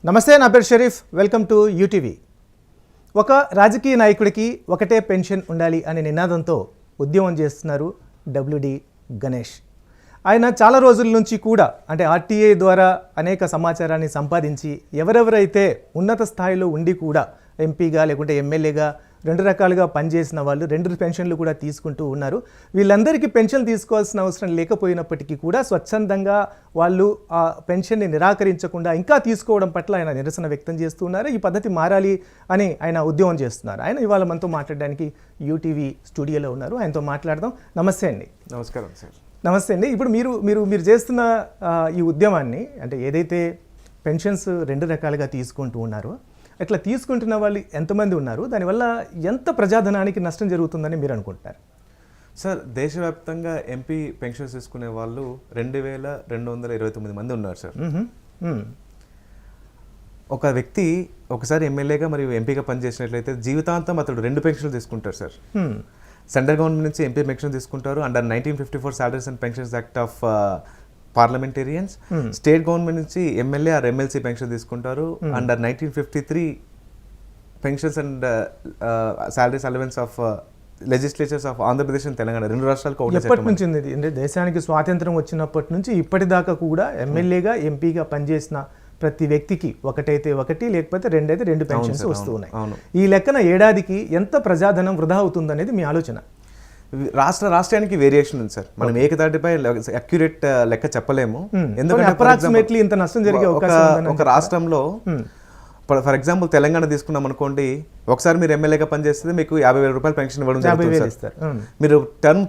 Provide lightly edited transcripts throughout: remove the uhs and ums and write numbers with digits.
నమస్తే, నా పేరు షరీఫ్. Welcome to UTV. ఒక రాజకీయ నాయకుడికి ఒకటే పెన్షన్ ఉండాలి అనే నినాదంతో ఉద్యమం చేస్తున్నారు డబ్ల్యూడి గణేష్. ఆయన చాలా రోజుల నుంచి కూడా అంటే ఆర్టీఐ ద్వారా అనేక సమాచారాన్ని సంపాదించి ఎవరెవరైతే ఉన్నత స్థాయిలో ఉండి కూడా ఎంపీగా లేకుంటే ఎమ్మెల్యేగా రెండు రకాలుగా పనిచేసిన వాళ్ళు రెండు పెన్షన్లు కూడా తీసుకుంటూ ఉన్నారు. వీళ్ళందరికీ పెన్షన్ తీసుకోవాల్సిన అవసరం లేకపోయినప్పటికీ కూడా స్వచ్ఛందంగా వాళ్ళు ఆ పెన్షన్ని నిరాకరించకుండా ఇంకా తీసుకోవడం పట్ల ఆయన నిరసన వ్యక్తం చేస్తున్నారు. ఈ పద్ధతి మారాలి అని ఆయన ఉద్యమం చేస్తున్నారు. ఆయన ఇవాళ మనతో మాట్లాడడానికి యూటీవీ స్టూడియోలో ఉన్నారు. ఆయనతో మాట్లాడదాం. నమస్తే అండి. నమస్కారం సార్. నమస్తే అండి. ఇప్పుడు మీరు చేస్తున్న ఈ ఉద్యమాన్ని అంటే ఏదైతే పెన్షన్స్ రెండు రకాలుగా తీసుకుంటూ ఉన్నారో అట్లా తీసుకుంటున్న వాళ్ళు ఎంతమంది ఉన్నారు, దానివల్ల ఎంత ప్రజాధనానికి నష్టం జరుగుతుందని మీరు అనుకుంటున్నారు? సార్, దేశవ్యాప్తంగా ఎంపీ పెన్షన్స్ తీసుకునే వాళ్ళు 2229 మంది ఉన్నారు సార్. ఒక వ్యక్తి ఒకసారి ఎమ్మెల్యేగా మరియు ఎంపీగా పనిచేసినట్లయితే జీవితాంతం అతడు 2 పెన్షన్లు తీసుకుంటారు సార్. సెంట్రల్ గవర్నమెంట్ నుంచి ఎంపీ పెన్షన్ తీసుకుంటారు under 1954 salaries and pensions act of parliamentarians. State government నుంచి ఎమ్మెల్యే ఆర్ ఎమ్మెల్సీ పెన్షన్ తీసుకుంటారు under 1953 pensions and salaries allowance of legislatures of Andhra Pradesh and Telangana, రెండు రాష్ట్రాలకు. ఎప్పటి నుంచి ఉంది అంటే దేశానికి స్వాతంత్రం వచ్చినప్పటి నుంచి ఇప్పటిదాకా కూడా ఎమ్మెల్యేగా ఎంపీగా పనిచేసిన ప్రతి వ్యక్తికి ఒకటైతే ఒకటి లేకపోతే రెండైతే రెండు పెన్షన్స్ వస్తూ ఉన్నాయి. ఈ లెక్కన ఏడాదికి ఎంత ప్రజాధనం వృధా అవుతుంది అనేది మీ ఆలోచన? రాష్ట్రానికి వేరియేషన్ ఉంది సార్. మనం ఏకతాటిపై అక్యురేట్ లెక్క చెప్పలేము. ఎందుకంటే అప్రాక్సిమేట్లీ ఇంత నష్టం జరిగే ఒక రాష్ట్రంలో ఫర్ ఎగ్జాంపుల్ తెలంగాణ తీసుకున్నాం అనుకోండి, ఒకసారి మీరు ఎమ్మెల్యేగా పనిచేస్తే మీకు 50,000 రూపాయలు పెన్షన్ ఇవ్వడం జరుగుతుంది. మీరు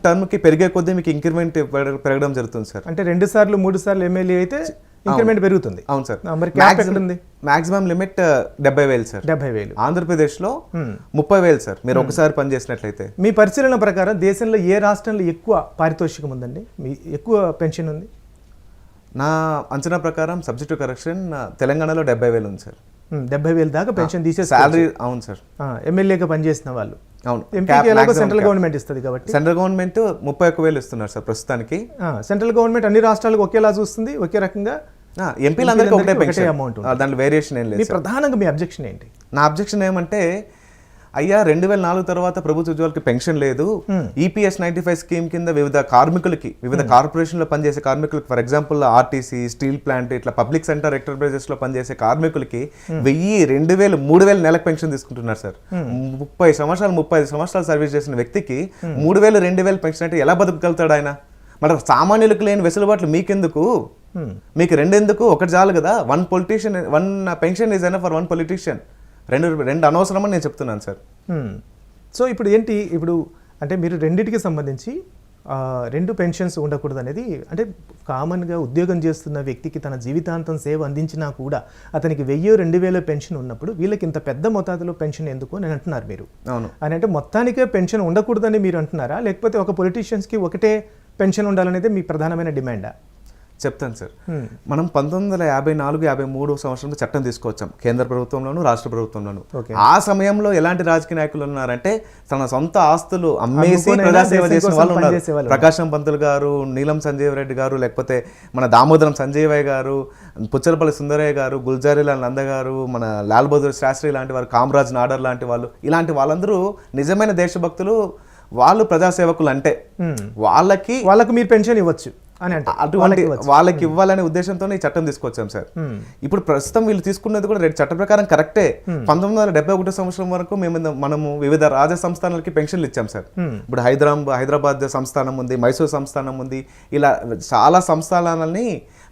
టర్మ్ కి పెరిగే కొద్దీ మీకు ఇంక్రిమెంట్ పెరగడం జరుగుతుంది సార్. అంటే 2 సార్లు 3 సార్లు ఎమ్మెల్యే అయితే ఇంక్రిమెంట్ పెరుగుతుంది. అవును sir. Maximum limit 70,000 sir. 70,000 Andhra Pradesh లో 30,000 సార్ మీరు ఒకసారి పనిచేసినట్లయితే. మీ పరిశీలన ప్రకారం దేశంలో ఏ రాష్ట్రంలో ఎక్కువ పారితోషికం ఉందండి, ఎక్కువ పెన్షన్ ఉంది? నా అంచనా ప్రకారం సబ్జెక్ట్ టు కరెక్షన్ తెలంగాణలో 70,000 ఉంది సార్. 70,000 దాకా పెన్షన్ తీసే సాలరీ. అవును సార్. ఎమ్మెల్యేగా పనిచేసిన వాళ్ళు. అవును. సెంట్రల్ గవర్నమెంట్ ఇస్తుంది కాబట్టి సెంట్రల్ గవర్నమెంట్ 31,000 ఇస్తున్నారు సార్ ప్రస్తుతానికి. సెంట్రల్ గవర్నమెంట్ అన్ని రాష్ట్రాలకు ఒకేలా చూస్తుంది, ఒకే రకంగా. ఎంపీలందరికీ ఒకటే అమౌంట్, దాంట్లో వేరియేషన్ ఏం లేదు. ప్రధానంగా మీ అబ్జెక్షన్ ఏంటి? నా అబ్జెక్షన్ ఏమంటే, అయ్యా 2004 తర్వాత ప్రభుత్వ ఉద్యోగులకి పెన్షన్ లేదు. ఈపీఎస్ 95 స్కీమ్ కింద వివిధ కార్మికులకి, వివిధ కార్పొరేషన్లో పనిచేసే కార్మికులకి, for example RTC, steel plant, ఇట్లా పబ్లిక్ సెక్టర్ ఎంటర్ప్రైజెస్ లో పనిచేసే కార్మికులకి 1000, 2000, 3000 నెలకు పెన్షన్ తీసుకుంటున్నారు సార్. 35 సంవత్సరాలు సర్వీస్ చేసిన వ్యక్తికి 3,000, 2,000 పెన్షన్ అంటే ఎలా బతుకగలుగుతాడు ఆయన? మరి సామాన్యులకు లేని వెసులుబాట్లు మీకెందుకు? మీకు రెండెందుకు? ఒకటి చాలు కదా. One pension is enough for one politician. రెండు అనవసరమని నేను చెప్తున్నాను సార్. సో ఇప్పుడు ఏంటి, ఇప్పుడు అంటే మీరు రెండింటికి సంబంధించి 2 పెన్షన్స్ ఉండకూడదు అనేది, అంటే కామన్గా ఉద్యోగం చేస్తున్న వ్యక్తికి తన జీవితాంతం సేవ అందించినా కూడా అతనికి 1000, 2000 పెన్షన్ ఉన్నప్పుడు వీళ్ళకి ఇంత పెద్ద మోతాదులో పెన్షన్ ఎందుకు అని అంటున్నారు మీరు. అవును. అని అంటే మొత్తానికే పెన్షన్ ఉండకూడదని మీరు అంటున్నారా, లేకపోతే ఒక పొలిటీషియన్స్కి ఒకటే పెన్షన్ ఉండాలనేది మీ ప్రధానమైన డిమాండా? చెప్తాను సార్. మనం 1954-53 సంవత్సరంలో చట్టం తీసుకొచ్చాం, కేంద్ర ప్రభుత్వంలోను రాష్ట్ర ప్రభుత్వంలోను. ఆ సమయంలో ఎలాంటి రాజకీయ నాయకులు ఉన్నారంటే తన సొంత ఆస్తులు అమ్మేసి ప్రజాసేవ చేసిన వాళ్ళు ఉన్నారు. ప్రకాశం పంతులు గారు, నీలం సంజీవ్ రెడ్డి గారు, లేకపోతే మన దామోదరం సంజీవయ్య గారు, పుచ్చలపల్లి సుందరయ్య గారు, గుల్జారీలాల్ నంద గారు, మన లాల్ బహదూర్ శాస్త్రి లాంటి వారు, కామరాజ్ నాడర్ లాంటి వాళ్ళు, ఇలాంటి వాళ్ళందరూ నిజమైన దేశభక్తులు. వాళ్ళు ప్రజాసేవకులు అంటే వాళ్ళకి మీరు పెన్షన్ ఇవ్వచ్చు అని అంటే అటువంటి వాళ్ళకి ఇవ్వాలనే ఉద్దేశంతో ఈ చట్టం తీసుకొచ్చాం సార్. ఇప్పుడు ప్రస్తుతం వీళ్ళు తీసుకున్నది కూడా చట్ట ప్రకారం కరెక్టే. 1971 సంవత్సరం వరకు మనము వివిధ రాజ సంస్థానాలకి పెన్షన్లు ఇచ్చాం సార్. ఇప్పుడు హైదరాబాద్ సంస్థానం ఉంది, మైసూర్ సంస్థానం ఉంది, ఇలా చాలా సంస్థానాలని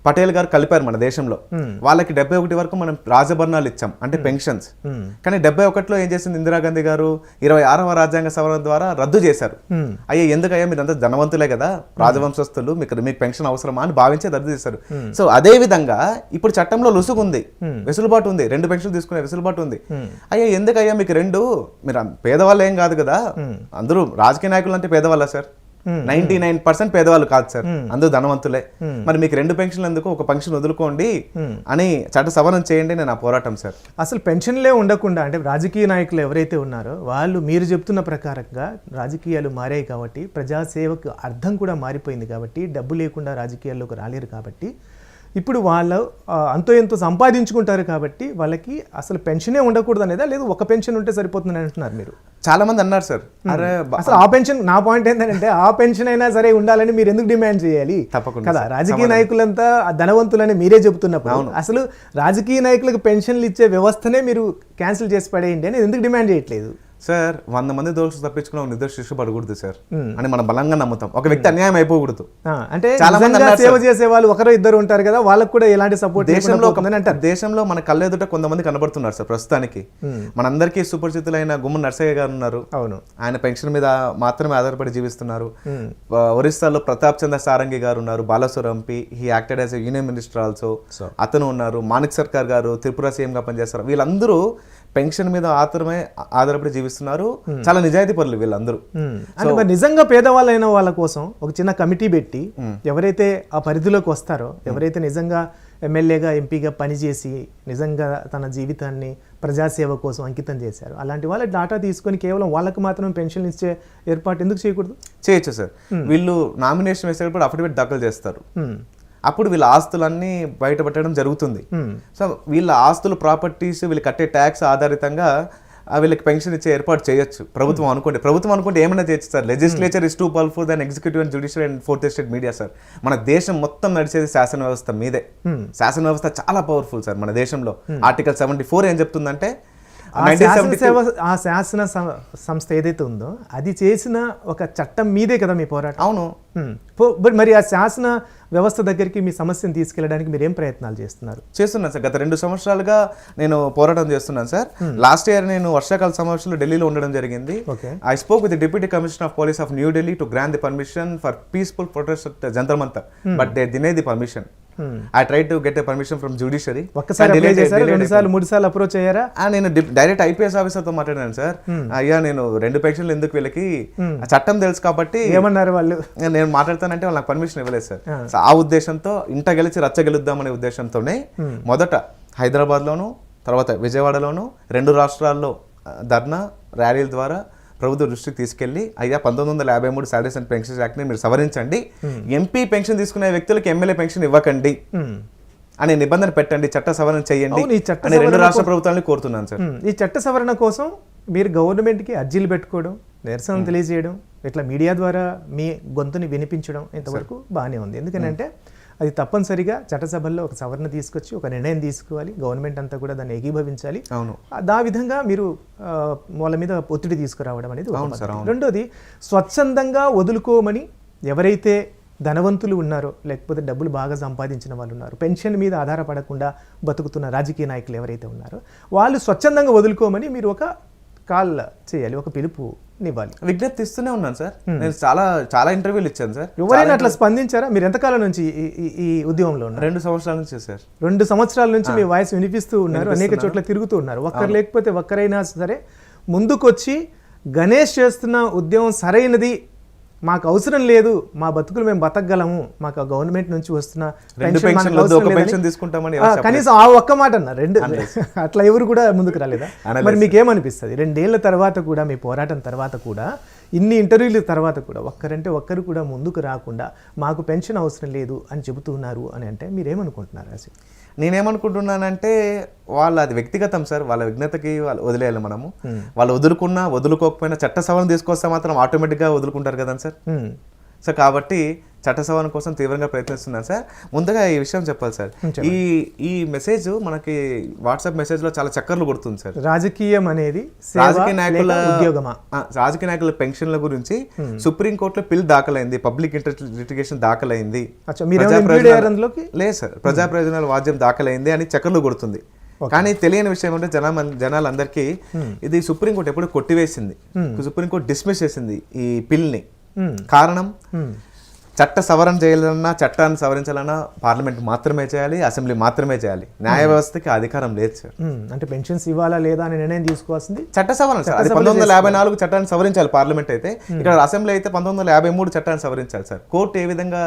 పటేల్ గారు కలిపారు మన దేశంలో. వాళ్ళకి 71 వరకు మనం రాజభరణాలు ఇచ్చాం, అంటే పెన్షన్స్. కానీ 71లో ఏం చేసింది ఇందిరాగాంధీ గారు, 26వ రాజ్యాంగ సవరణ ద్వారా రద్దు చేశారు. అయ్యా ఎందుకయ్యా మీరంతా ధనవంతులే కదా, రాజవంశస్థులు, మీకు పెన్షన్ అవసరమా అని భావించే రద్దు చేశారు. సో అదే విధంగా ఇప్పుడు చట్టంలో లుసుగు ఉంది, వెసులుబాటు ఉంది, 2 పెన్షన్లు తీసుకునే వెసులుబాటు ఉంది. అయ్యా ఎందుకయ్యా మీకు 2? మీరు పేదవాళ్ళు ఏం కాదు కదా, అందరూ రాజకీయ నాయకులు అంటే పేదవాళ్ళ సార్? 99% పేదవాళ్ళు కాదు సార్, అందరూ ధనవంతులే. మరి మీకు 2 పెన్షన్లు ఎందుకు, ఒక పెన్షన్ వదులుకోండి అని చట్ట సవరణ చేయండి. నేను ఆ పోరాటం సార్. అసలు పెన్షన్లే ఉండకుండా అంటే రాజకీయ నాయకులు ఎవరైతే ఉన్నారో వాళ్ళు మీరు చెప్తున్న ప్రకారంగా రాజకీయాలు మారాయి కాబట్టి, ప్రజాసేవకు అర్థం కూడా మారిపోయింది కాబట్టి, డబ్బు లేకుండా రాజకీయాల్లోకి రాలేరు కాబట్టి ఇప్పుడు వాళ్ళు అంతో ఎంతో సంపాదించుకుంటారు కాబట్టి వాళ్ళకి అసలు పెన్షనే ఉండకూడదు అనేదా లేదు ఒక పెన్షన్ ఉంటే సరిపోతుందని అంటున్నారు మీరు? చాలా మంది అన్నారు సార్, అరే అసలు ఆ పెన్షన్, నా పాయింట్ ఏంటంటే ఆ పెన్షన్ అయినా సరే ఉండాలని మీరు ఎందుకు డిమాండ్ చేయాలి? తప్పకుండా కదా, రాజకీయ నాయకులంతా ధనవంతులని మీరే చెబుతున్నప్పుడు అసలు రాజకీయ నాయకులకు పెన్షన్లు ఇచ్చే వ్యవస్థనే మీరు క్యాన్సిల్ చేసి పడేయండి అని ఎందుకు డిమాండ్ చేయట్లేదు? సార్ 100 మంది దోషులు తప్పించుకున్న నిర్దోష శిక్ష పడకూడదు సార్ అని మనం బలంగా నమ్ముతాం. ఒక వ్యక్తి అన్యాయం అయిపోకూడదు. అంటే నిజంగా సేవ చేసే వాళ్ళు ఒకరు ఇద్దరు ఉంటారు కదా, వాళ్ళకు కూడా ఎలాంటి సపోర్ట్ దేశంలో మన కళ్ళెదుట కొంతమంది కనబడుతున్నారు సార్ ప్రస్తుతానికి. మనందరికీ సుపరిచితులైన గుమ్మ నర్సయ్య గారు ఉన్నారు. అవును, ఆయన పెన్షన్ మీద మాత్రమే ఆధారపడి జీవిస్తున్నారు. ఒరిస్సాలో ప్రతాప్ చంద్ర సారంగి గారు ఉన్నారు, Balasore MP, he acted as union minister also, అతను ఉన్నారు. మాణిక్ సర్కార్ గారు త్రిపుర సీఎం గా పనిచేస్తారు. వీళ్ళందరూ పెన్షన్ మీద మాత్రమే ఆధారపడి జీవిస్తున్నారు. చాలా నిజాయితీ పరులు వీళ్ళందరూ. అంటే మరి నిజంగా పేదవాళ్ళైన వాళ్ళ కోసం ఒక చిన్న కమిటీ పెట్టి ఎవరైతే ఆ పరిధిలోకి వస్తారో, ఎవరైతే నిజంగా ఎమ్మెల్యేగా ఎంపీగా పనిచేసి నిజంగా తన జీవితాన్ని ప్రజాసేవ కోసం అంకితం చేశారు, అలాంటి వాళ్ళ డాటా తీసుకొని కేవలం వాళ్ళకి మాత్రం పెన్షన్ ఇచ్చే ఏర్పాటు ఎందుకు చేయకూడదు? చేయొచ్చు సార్. వీళ్ళు నామినేషన్ వేసేటప్పుడు అఫిడవిట్ దాఖలు చేస్తారు. అప్పుడు వీళ్ళ ఆస్తులన్నీ బయటపెట్టడం జరుగుతుంది. సో వీళ్ళ ఆస్తులు, ప్రాపర్టీస్, వీళ్ళు కట్టే ట్యాక్స్ ఆధారితంగా వీళ్ళకి పెన్షన్ ఇచ్చే ఏర్పాటు చేయొచ్చు ప్రభుత్వం అనుకోండి. ప్రభుత్వం అనుకుంటే ఏమైనా చేయొచ్చు sir. Legislature is two powerful than executive and judicial and fourth estate media sir. మన దేశం మొత్తం నడిచేది శాసన వ్యవస్థ మీదే. శాసన వ్యవస్థ చాలా పవర్ఫుల్ సార్ మన దేశంలో. ఆర్టికల్ 74 ఏం చెప్తుందంటే, ఆ శాసన సంస్థ ఏదైతే ఉందో అది చేసిన ఒక చట్టం మీదే కదా మీ పోరాటం. అవును. బట్ మరి ఆ శాసన వ్యవస్థ దగ్గరికి మీ సమస్యను తీసుకెళ్ళడానికి మీరు ఏం ప్రయత్నాలు చేస్తున్నాను సార్? గత 2 సంవత్సరాలుగా నేను పోరాటం చేస్తున్నాను సార్. లాస్ట్ ఇయర్ నేను వర్షాకాల సమావేశంలో ఢిల్లీలో ఉండడం జరిగింది. I spoke with the deputy commissioner of police of new Delhi to grant the permission for peaceful protest at Jantar Mantar, but they deny the permission. I tried to get a permission from judiciary. ఒక్కసారి apply చేశారు, 2 సార్లు 3 సార్లు approach అయ్యారా? నేను direct IPS officer తో మాట్లాడాను sir. అయ్యా నేను 2 పెన్షన్లు ఎందుకు వీళ్ళకి, చట్టం తెలుసు కాబట్టి ఏమన్నారు వాళ్ళు? నేను మాట్లాడతానంటే వాళ్ళు నాకు పర్మిషన్ ఇవ్వలేదు సార్. ఆ ఉద్దేశంతో ఇంట గెలిచి రచ్చ గెలుద్దామనే ఉద్దేశంతోనే మొదట హైదరాబాద్ లోను, తర్వాత విజయవాడలోను 2 రాష్ట్రాల్లో ధర్నా ర్యాలీల ద్వారా ప్రభుత్వ దృష్టికి తీసుకెళ్లి, అయ్యా 1953 సాలరీస్ అండ్ పెన్షన్స్ యాక్ట్ ని మీరు సవరించండి, ఎంపీ పెన్షన్ తీసుకునే వ్యక్తులకు ఎమ్మెల్యే పెన్షన్ ఇవ్వకండి అనే నిబంధన పెట్టండి, చట్ట సవరణ చేయండి అని 2 రాష్ట్ర ప్రభుత్వాలను కోరుతున్నాను సార్. ఈ చట్ట సవరణ కోసం మీరు గవర్నమెంట్కి అర్జీలు పెట్టుకోవడం, నిరసన తెలియజేయడం, ఇట్లా మీడియా ద్వారా మీ గొంతుని వినిపించడం ఇంతవరకు బాగానే ఉంది. ఎందుకంటే అది తప్పనిసరిగా చట్టసభల్లో ఒక సవరణ తీసుకొచ్చి ఒక నిర్ణయం తీసుకోవాలి, గవర్నమెంట్ అంతా కూడా దాన్ని ఏకీభవించాలి. అవును, ఆ విధంగా మీరు వాళ్ళ మీద ఒత్తిడి తీసుకురావడం అనేది. రెండోది, స్వచ్ఛందంగా వదులుకోమని ఎవరైతే ధనవంతులు ఉన్నారో, లేకపోతే డబ్బులు బాగా సంపాదించిన వాళ్ళు ఉన్నారు, పెన్షన్ మీద ఆధారపడకుండా బతుకుతున్న రాజకీయ నాయకులు ఎవరైతే ఉన్నారో వాళ్ళు స్వచ్ఛందంగా వదులుకోమని మీరు ఒక కాల్ చేయాలి, ఒక పిలుపు ఇవ్వాలి. విజ్ఞప్తి ఇస్తూనే ఉన్నాను సార్. నేను చాలా ఇంటర్వ్యూలు ఇచ్చాను సార్. ఎవరైనా అట్లా స్పందించారా? మీరు ఎంతకాలం నుంచి ఈ ఉద్యమంలో ఉన్నారు? 2 సంవత్సరాల నుంచి సార్. 2 సంవత్సరాల నుంచి మీ వాయిస్ వినిపిస్తూ ఉన్నారు, అనేక చోట్ల తిరుగుతూ ఉన్నారు. ఒక్కరు లేకపోతే ఒక్కరైనా సరే ముందుకొచ్చి గణేష్ చేస్తున్న ఉద్యమం సరైనది, మాకు అవసరం లేదు, మా బతుకులు మేము బతకగలము, మాకు గవర్నమెంట్ నుంచి వస్తున్న కనీసం ఆ ఒక్క మాట అన్నారు. 2 అట్లా ఎవరు కూడా ముందుకు రాలేదా? మరి మీకేమనిపిస్తుంది 2 ఏళ్ల తర్వాత కూడా, మీ పోరాటం తర్వాత కూడా, ఇన్ని ఇంటర్వ్యూల తర్వాత కూడా ఒక్కరు కూడా ముందుకు రాకుండా మాకు పెన్షన్ అవసరం లేదు అని చెబుతున్నారు అని అంటే మీరేమనుకుంటున్నారు? అసలు నేనేమనుకుంటున్నానంటే అది వ్యక్తిగతం సార్. వాళ్ళ విఘ్నతకి వాళ్ళు వదిలేయాలి. మనము వాళ్ళు వదులుకున్నా వదులుకోకపోయినా చట్ట సవరణ తీసుకొస్తే మాత్రం ఆటోమేటిక్గా వదులుకుంటారు కదా సార్. సో కాబట్టి చట్ట సవరణ కోసం తీవ్రంగా ప్రయత్నిస్తున్నాను సార్. ముందుగా ఈ విషయం చెప్పాలి సార్, ఈ మెసేజ్ మనకి వాట్సాప్ మెసేజ్ లో చాలా చక్కర్లు కొడుతుంది సార్. రాజకీయం అనేది రాజకీయ నాయకుల పెన్షన్ల గురించి సుప్రీంకోర్టులో పిల్ దాఖలైంది, పబ్లిక్ ఇంట్రెస్ట్ లిటిగేషన్ దాఖలైంది, లేదు సార్ ప్రజా ప్రయోజనాల వాద్యం దాఖలైంది అని చక్కర్లు కొడుతుంది. కానీ తెలియని విషయం అంటే జనాలందరికీ ఇది సుప్రీంకోర్టు ఎప్పుడు కొట్టివేసింది, సుప్రీంకోర్టు డిస్మిస్ చేసింది ఈ పిల్ ని. కారణం, చట్ట సవరణ చేయాలన్నా, చట్టాన్ని సవరించాలన్నా పార్లమెంట్ మాత్రమే చేయాలి, అసెంబ్లీ మాత్రమే చేయాలి. న్యాయ వ్యవస్థకి అధికారం లేదు సార్. అంటే పెన్షన్స్ ఇవ్వాలా లేదా అని నిర్ణయం తీసుకోవాల్సింది చట్ట సవరణ సార్. అది 1954 చట్టాన్ని సవరించాలి పార్లమెంట్ అయితే, ఇక్కడ అసెంబ్లీ అయితే 1953 చట్టాన్ని సవరించాలి సార్. కోర్టు ఏ విధంగా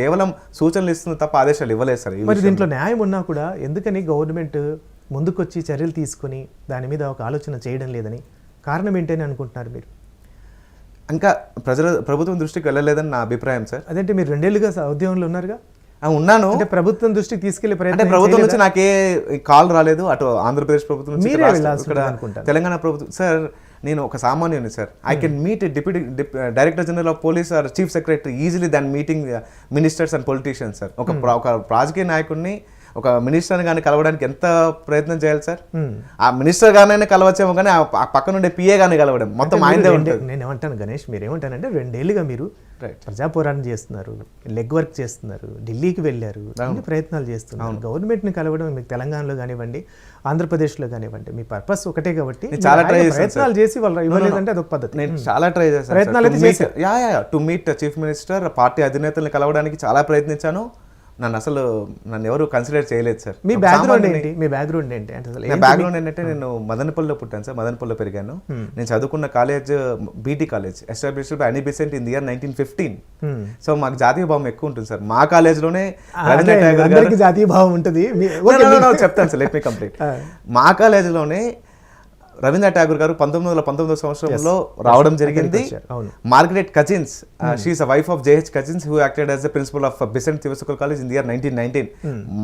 కేవలం సూచనలు ఇస్తుంది తప్ప ఆదేశాలు ఇవ్వలేదు సార్. మరి దీంట్లో న్యాయం ఉన్నా కూడా ఎందుకని గవర్నమెంట్ ముందుకొచ్చి చర్యలు తీసుకొని దాని మీద ఒక ఆలోచన చేయడం లేదని, కారణం ఏంటని అనుకుంటున్నారు మీరు? ఇంకా ప్రభుత్వం దృష్టికి వెళ్ళలేదని నా అభిప్రాయం సార్. అదేంటి మీరు 2 ఏళ్ళుగా ఉద్యమంలో ఉన్నారుగా? ఉన్నాను. అంటే ప్రభుత్వం దృష్టికి తీసుకెళ్లే అంటే ప్రయత్నం ప్రభుత్వం నుంచి నాకే కాల్ రాలేదు, అటు ఆంధ్రప్రదేశ్ ప్రభుత్వం నుంచి, మీరే రాష్ట్ర- వెళ్ళాల్సి ఇక్కడ ఉంటుంది అనుకుంటాను. తెలంగాణ ప్రభుత్వం. సార్ నేను ఒక సామాన్యుని sir, I can meet deputy director general of police or chief secretary easily than meeting ministers and politicians sir. ఒక రాజకీయ నాయకుడిని ఒక మినిస్టర్ గాని కలవడానికి ఎంత ప్రయత్నం చేయాలి సార్? ఆ మినిస్టర్ గానైనా కలవచ్చేమో కానీ ఆ పక్కన ఉండే పిఏ గాని కలవడం మొత్తం ఆయనదే ఉంటుంది. నేను ఏమంటాను గణేష్, మీరు ఏమంటానంటే 2 ఏళ్ళుగా మీరు ప్రజా పోరాటం చేస్తున్నారు, లెగ్ వర్క్ చేస్తున్నారు, ఢిల్లీకి వెళ్ళారు, అన్ని ప్రయత్నాలు చేస్తున్నారు. గవర్నమెంట్ని కలవడం మీకు తెలంగాణలో కానివ్వండి, ఆంధ్రప్రదేశ్లో కానివ్వండి, మీ పర్పస్ ఒకటే కాబట్టి చాలా try చేశాను ప్రయత్నాలు చేసి వాళ్ళు ఇవ్వలేదంటే అదొక పద్ధతి. నేను చాలా ట్రై చేశాను ప్రయత్నాలు అయితే చేశారు. To meet chief minister, party అధినేతల్ని కలవడానికి చాలా ప్రయత్నించాను. నన్ను ఎవరు కన్సిడర్ చేయలేదు సార్. మీ బ్యాక్గ్రౌండ్ ఏంటి? మీ బ్యాక్గ్రౌండ్ ఏంటి అంటే అసలు నా బ్యాక్గ్రౌండ్ ఏంటంటే నేను మదనపల్లిలో పుట్టాను సార్, మదనపల్లిలో పెరిగాను. నేను చదువుకున్న college BT college, established by Annie Besant in the year 1915. So మాకు జాతీయ భావం ఎక్కువ ఉంటుంది సార్. మా కాలేజ్లోనే రవీంద్రనాథ్ ఠాగూర్ గారు, అందరికీ జాతీయ భావం ఉంటుంది. చెప్తాను సార్, లెట్ మీ కంప్లీట్. మా కాలేజీలోనే రవీంద్రనాథ్ ఠాగూర్ గారు 1919 సంవత్సరంలో రావడం జరిగింది. Margaret Cousins, she is a wife of JH Cousins who acted as the principal of Besant Theosophical College in the year 1919.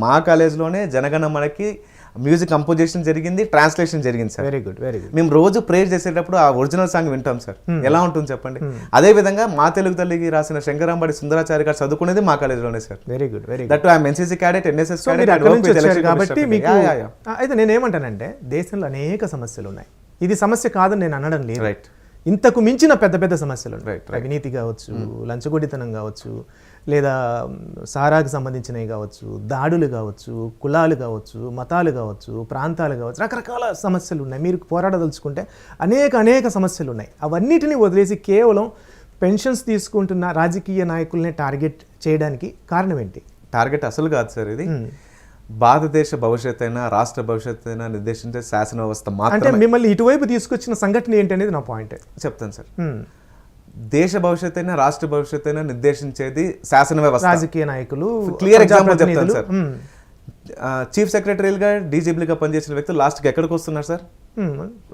మా కాలేజ్లోనే జనగణమనకి మ్యూజిక్ కంపోజిషన్ జరిగింది, ట్రాన్స్లేషన్ జరిగింది sir. Very good, very good. మేము రోజు ప్రేయర్ చేసేటప్పుడు ఆ ఒరిజినల్ సాంగ్ వింటాం సార్. ఎలా ఉంటుంది చెప్పండి? అదే విధంగా మా తెలుగు తల్లికి రాసిన శంకరాంబడి సుందరాచారి గారు చదువుకునేది మా కాలేజ్లోనే sir. Very good, very good. That I'm NCC cadet, NSS cadet కాబట్టి మీకు అయితే నేనేమంటానంటే దేశంలో అనేక సమస్యలు ఉన్నాయి. ఇది సమస్య కాదని నేను అనడం లేదు. రైట్. ఇంతకు మించిన పెద్ద పెద్ద సమస్యలు ఉన్నాయి. Right. అవినీతి కావచ్చు, లంచగొడితనం కావచ్చు, లేదా సారాకు సంబంధించినవి కావచ్చు, దాడులు కావచ్చు, కులాలు కావచ్చు, మతాలు కావచ్చు, ప్రాంతాలు కావచ్చు, రకరకాల సమస్యలు ఉన్నాయి. మీరు పోరాడదలుచుకుంటే అనేక సమస్యలు ఉన్నాయి. అవన్నిటిని వదిలేసి కేవలం పెన్షన్స్ తీసుకుంటున్న రాజకీయ నాయకుల్ని టార్గెట్ చేయడానికి కారణం ఏంటి? టార్గెట్ అసలు కాదు సార్ ఇది. భారతదేశ భవిష్యత్ అయినా రాష్ట్ర భవిష్యత్ అయినా నిర్దేశించే శాసన వ్యవస్థ అంటే మాత్రమే. మిమ్మల్ని ఇటువైపు తీసుకొచ్చిన సంఘటన ఏంటి అనేది నా పాయింట్. చెప్తాను సార్. దేశ భవిష్యత్ అయినా రాష్ట్ర భవిష్యత్ అయినా నిర్దేశించేది శాసన వ్యవస్థ. రాజకీయ నాయకులు, క్లియర్ ఎగ్జాంపుల్ చెప్తాను సార్. చీఫ్ సెక్రటరీలుగా డీజీపీలుగా పనిచేసిన వ్యక్తులు లాస్ట్కి ఎక్కడికి వస్తున్నారు సార్?